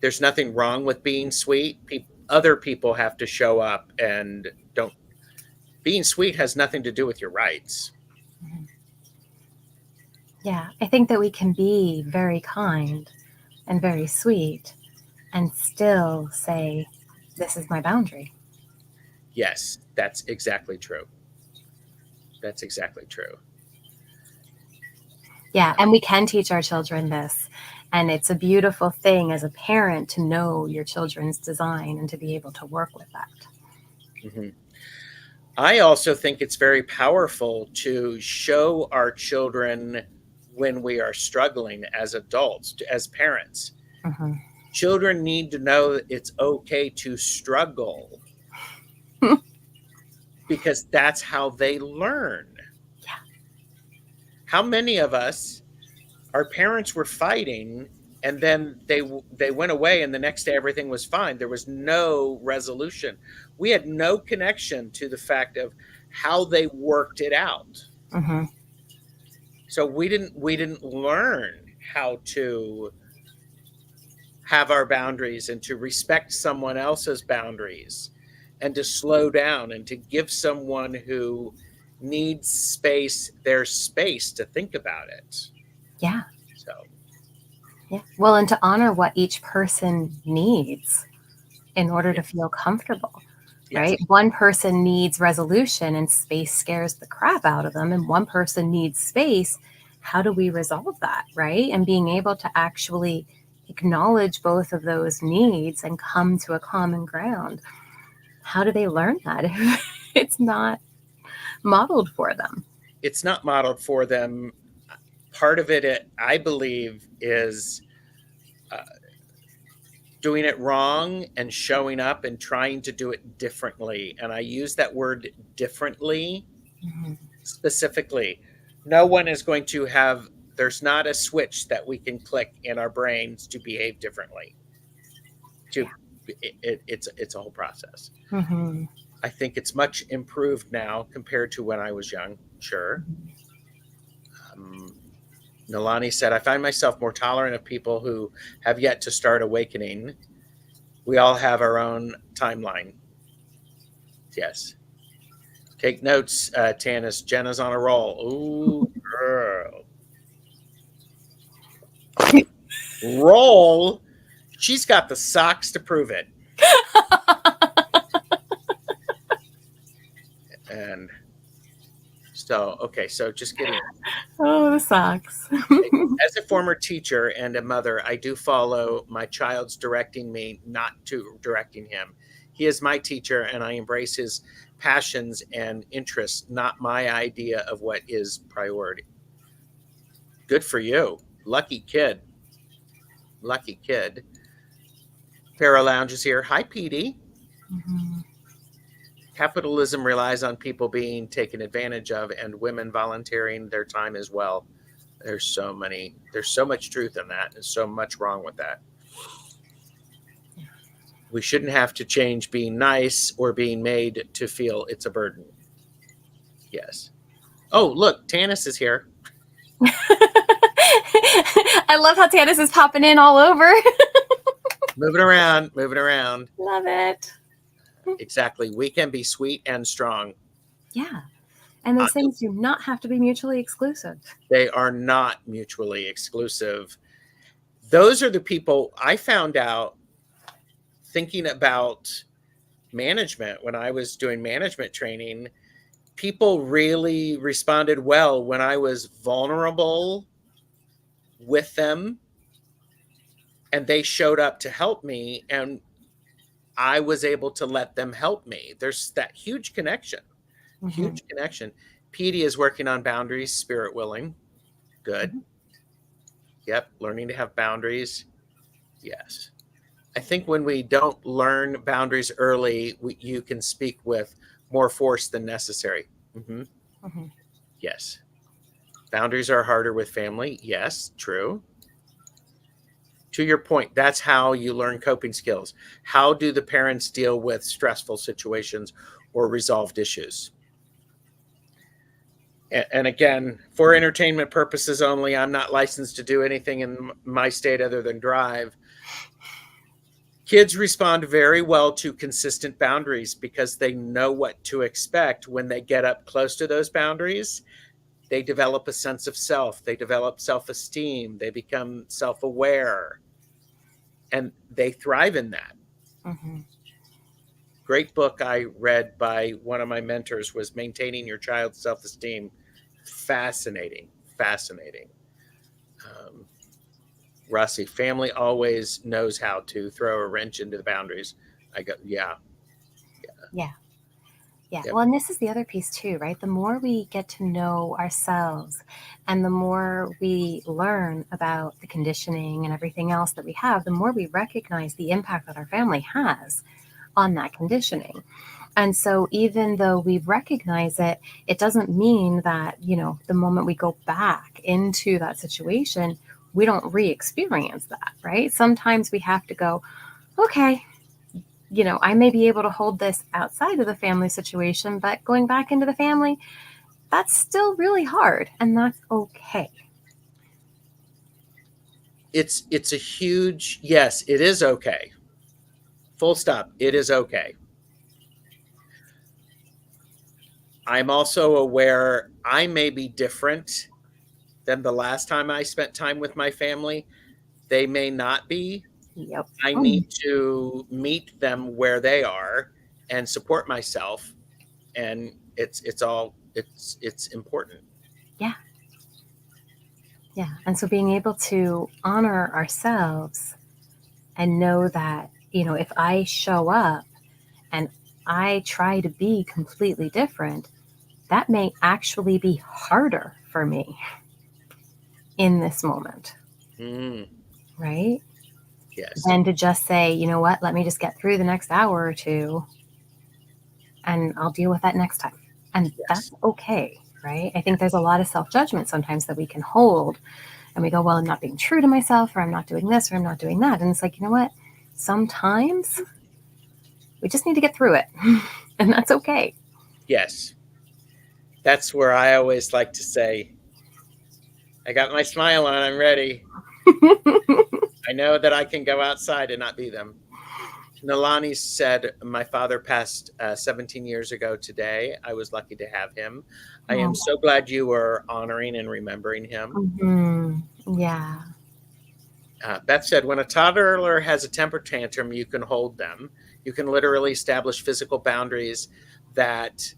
there's nothing wrong with being sweet. Other people have to show up and don't. Being sweet has nothing to do with your rights. Yeah, I think that we can be very kind and very sweet and still say, this is my boundary. Yes, that's exactly true. That's exactly true. Yeah, and we can teach our children this. And it's a beautiful thing as a parent to know your children's design and to be able to work with that. Mm-hmm. I also think it's very powerful to show our children when we are struggling as adults, as parents. Mm-hmm. Children need to know that it's okay to struggle because that's how they learn. Yeah. How many of us, our parents were fighting and then they went away and the next day everything was fine. There was no resolution. We had no connection to the fact of how they worked it out. Mm-hmm. So we didn't learn how to have our boundaries and to respect someone else's boundaries and to slow down and to give someone who needs space their space to think about it. Yeah. So, yeah. Well, and to honor what each person needs in order to feel comfortable. yes. Right? One person needs resolution and space scares the crap out of them, and one person needs space. How do we resolve that? Right? And being able to actually acknowledge both of those needs and come to a common ground. How do they learn that if it's not modeled for them? It's not modeled for them. Part of it, I believe, is doing it wrong and showing up and trying to do it differently. And I use that word differently specifically. No one is going to have, there's not a switch that we can click in our brains to behave differently. It's a whole process. Mm-hmm. I think it's much improved now compared to when I was young. Sure. Nalani said, I find myself more tolerant of people who have yet to start awakening. We all have our own timeline. Yes. Take notes, Tanis. Jenna's on a roll. Ooh, girl. Roll. She's got the socks to prove it. And so, okay, so just kidding. Oh, the socks. As a former teacher and a mother, I do follow my child's directing me, not to directing him. He is my teacher, and I embrace his passions and interests, not my idea of what is priority. Good for you. Lucky kid. Lucky kid. Para Lounge is here. Hi, Petey. Mm-hmm. Capitalism relies on people being taken advantage of and women volunteering their time as well. There's so much truth in that. There's so much wrong with that. We shouldn't have to change being nice or being made to feel it's a burden. Yes. Oh, look, Tanis is here. I love how Tanis is popping in all over. Moving around. Love it. Exactly. We can be sweet and strong. Yeah. And those things do not have to be mutually exclusive. They are not mutually exclusive. Those are the people I found out thinking about management when I was doing management training. People really responded well when I was vulnerable with them and they showed up to help me and I was able to let them help me. There's that huge connection. Huge connection. Petey is working on boundaries, spirit willing. Good. Mm-hmm. Yep. Learning to have boundaries. Yes. I think when we don't learn boundaries early, you can speak with more force than necessary. Mm-hmm. Mm-hmm. Yes. Boundaries are harder with family. Yes, true. To your point, that's how you learn coping skills. How do the parents deal with stressful situations or resolved issues? And again, for entertainment purposes only, I'm not licensed to do anything in my state other than drive. Kids respond very well to consistent boundaries because they know what to expect when they get up close to those boundaries. They develop a sense of self, they develop self-esteem, they become self-aware, and they thrive in that. Mm-hmm. Great book I read by one of my mentors was Maintaining Your Child's Self-Esteem. Fascinating, fascinating. Rusty, family always knows how to throw a wrench into the boundaries. I go, yeah. Yeah. Yeah. Yep. Well, and this is the other piece too, right? The more we get to know ourselves and the more we learn about the conditioning and everything else that we have, the more we recognize the impact that our family has on that conditioning. And so even though we recognize it, it doesn't mean that, the moment we go back into that situation, we don't re-experience that, right? Sometimes we have to go, okay, I may be able to hold this outside of the family situation, but going back into the family, that's still really hard, and that's okay. It's a huge, yes, it is okay. Full stop. It is okay. I'm also aware I may be different than the last time I spent time with my family. They may not be. Yep. I need to meet them where they are and support myself. And it's important. Yeah. Yeah. And so being able to honor ourselves and know that, if I show up and I try to be completely different, that may actually be harder for me in this moment. Right? Yes. Than to just say, you know what, let me just get through the next hour or two and I'll deal with that next time. And that's okay, right? I think there's a lot of self-judgment sometimes that we can hold and we go, well, I'm not being true to myself, or I'm not doing this, or I'm not doing that. And it's like, you know what? Sometimes we just need to get through it. And that's okay. Yes. That's where I always like to say, I got my smile on, I'm ready. I know that I can go outside and not be them. Nalani said, my father passed 17 years ago today. I was lucky to have him. I am so glad you were honoring and remembering him. Mm-hmm. Yeah. Beth said, when a toddler has a temper tantrum, you can hold them. You can literally establish physical boundaries that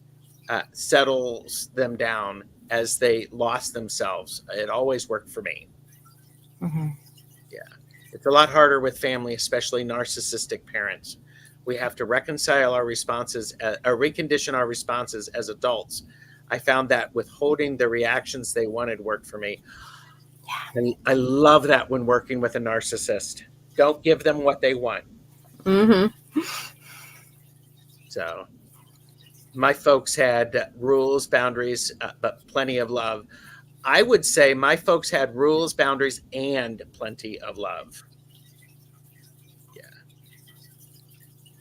settles them down as they lost themselves. It always worked for me. Mm-hmm. Yeah. It's a lot harder with family, especially narcissistic parents. We have to reconcile our responses, recondition our responses as adults. I found that withholding the reactions they wanted worked for me. Yeah. And I love that when working with a narcissist. Don't give them what they want. Mm-hmm. So my folks had rules, boundaries, but plenty of love. I would say my folks had rules, boundaries, and plenty of love. Yeah.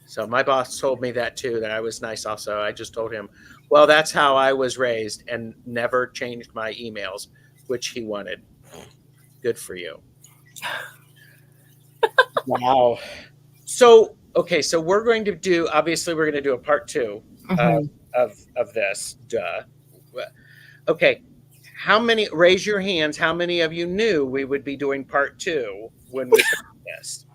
So my boss told me that too, that I was nice also. I just told him, well, that's how I was raised, and never changed my emails, which he wanted. Good for you. Wow. So, okay, so we're going to do, obviously we're going to do a part 2 of this. Duh. Okay. Raise your hands, how many of you knew we would be doing part 2 when we started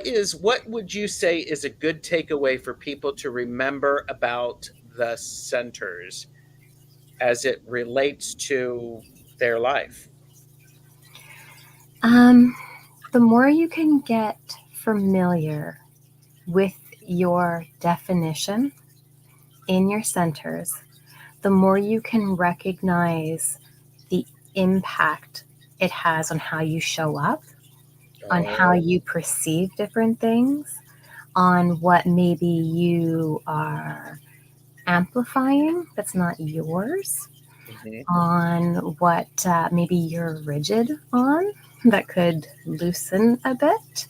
this? What would you say is a good takeaway for people to remember about the centers as it relates to their life? The more you can get familiar with your definition in your centers, the more you can recognize the impact it has on how you show up, on how you perceive different things, on what maybe you are amplifying that's not yours, on what maybe you're rigid on that could loosen a bit.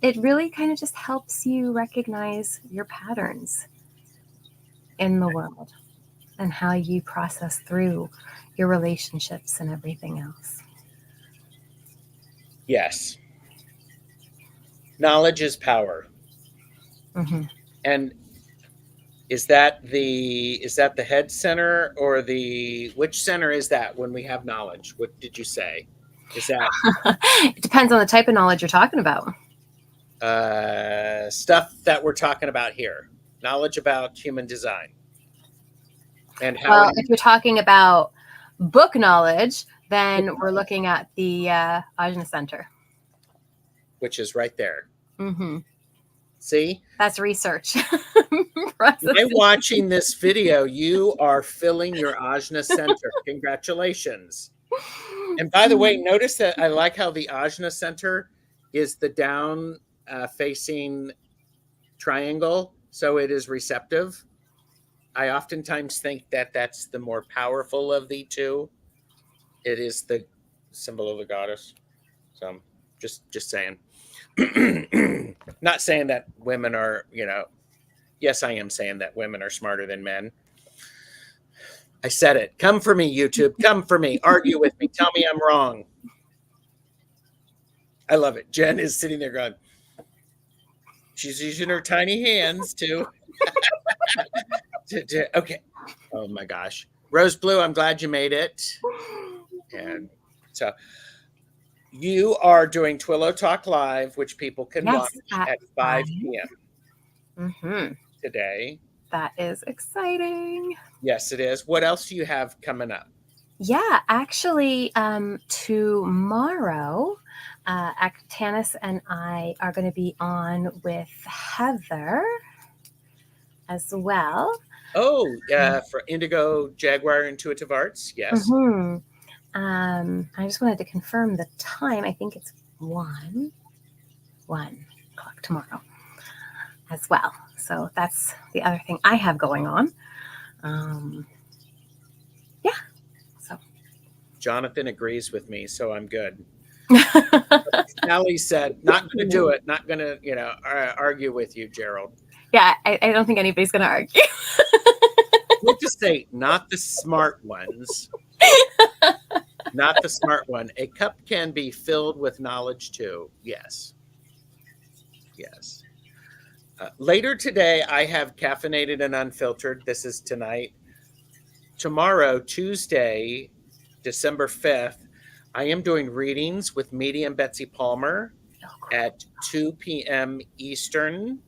It really kind of just helps you recognize your patterns in the world and how you process through your relationships and everything else. Yes. Knowledge is power. And is that the head center, or which center is that when we have knowledge? What did you say? Is that it depends on the type of knowledge you're talking about. Stuff that we're talking about here. Knowledge about human design. And how well, if you're talking about book knowledge, then we're looking at the Ajna Center, which is right there. See? That's research. By watching this video, you are filling your Ajna Center. Congratulations. And by the way, notice that I like how the Ajna Center is the down facing triangle, so it is receptive. I oftentimes think that that's the more powerful of the two. It is the symbol of the goddess. So just saying. Not saying that women are, yes, I am saying that women are smarter than men. I said it. Come for me, YouTube. Come for me. Argue with me. Tell me I'm wrong. I love it. Jen is sitting there going, she's using her tiny hands to okay. Oh my gosh. Rose Blue, I'm glad you made it. And so you are doing Twillo Talk Live, which people can watch at 5 p.m. Today. That is exciting. Yes, it is. What else do you have coming up? Yeah, actually, tomorrow, Tanis and I are going to be on with Heather as well. Oh, yeah, for Indigo Jaguar Intuitive Arts. Yes. I just wanted to confirm the time. I think it's 1 o'clock tomorrow as well. So that's the other thing I have going on. Yeah. So Jonathan agrees with me, so I'm good. Sally said, not going to do it. Not going to, argue with you, Gerald. Yeah, I don't think anybody's going to argue. We'll just say, not the smart ones. Not the smart one. A cup can be filled with knowledge too. Yes. Yes. Later today, I have Caffeinated and Unfiltered. This is tonight. Tomorrow, Tuesday, December 5th, I am doing readings with medium Betsy Palmer at 2 p.m. Eastern.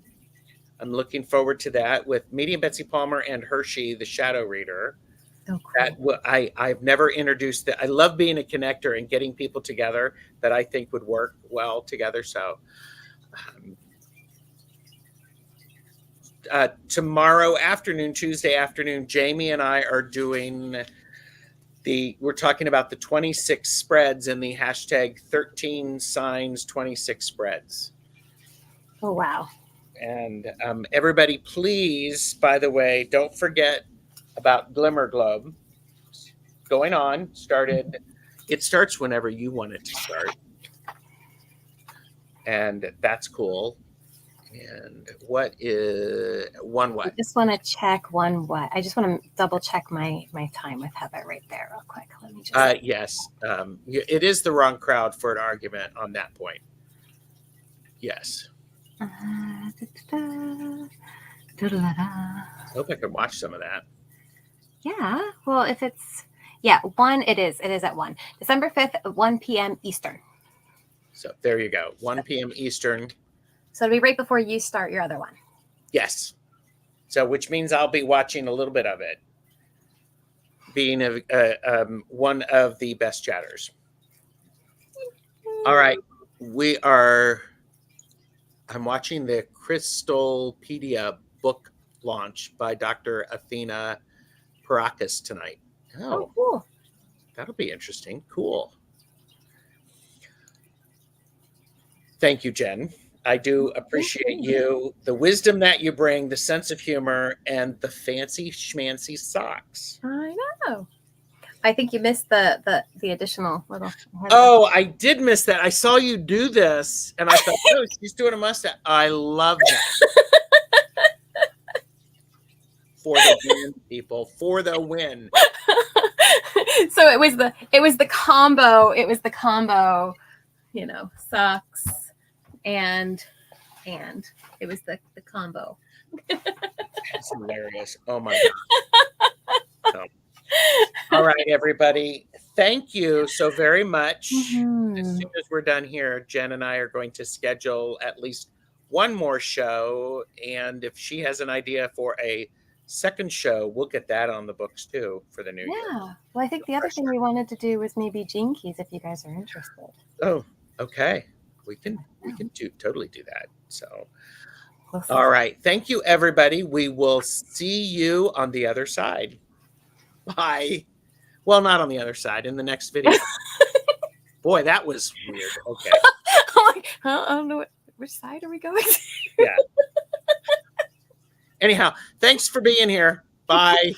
I'm looking forward to that with medium Betsy Palmer and Hershey, the shadow reader. Oh, cool. I've never introduced that. I love being a connector and getting people together that I think would work well together. So tomorrow afternoon, Tuesday afternoon, Jamie and I are doing we're talking about the 26 spreads and the hashtag 13 signs 26 spreads. Oh, wow. And everybody, please, by the way, don't forget about Glimmer Globe going on. It starts whenever you want it to start. And that's cool. And what is one what? I just want to check one what. I just want to double check my time with Heather right there real quick. Let me just. Yes. It is the wrong crowd for an argument on that point. Yes. I hope I can watch some of that. Yeah. Well, if it's 1, it is at 1. December 5th at 1 p.m. Eastern. So there you go. 1 p.m. Eastern. So it'll be right before you start your other one. Yes. So which means I'll be watching a little bit of it. Being one of the best chatters. All right. I'm watching the Crystalpedia book launch by Dr. Athena Paracas tonight. Oh, cool. That'll be interesting. Cool. Thank you, Jen. I do appreciate you, the wisdom that you bring, the sense of humor, and the fancy schmancy socks. I know. I think you missed the additional little. Oh, I did miss that. I saw you do this, and I thought, oh, she's doing a mustache. I love that. For the win, people. For the win. So it was the combo. It was the combo, socks and it was the combo. That's hilarious. Oh my God. So. All right, everybody. Thank you so very much. Mm-hmm. As soon as we're done here, Jen and I are going to schedule at least one more show. And if she has an idea for a second show, we'll get that on the books too for the new year. Yeah. Well, I think the other thing we wanted to do was maybe Gene Keys, if you guys are interested. Oh, okay. We can totally do that. So, all right. Thank you, everybody. We will see you on the other side. Bye. Well, not on the other side, in the next video. Boy, that was weird. Okay. I don't know which side are we going to? Yeah. Anyhow, thanks for being here. Bye.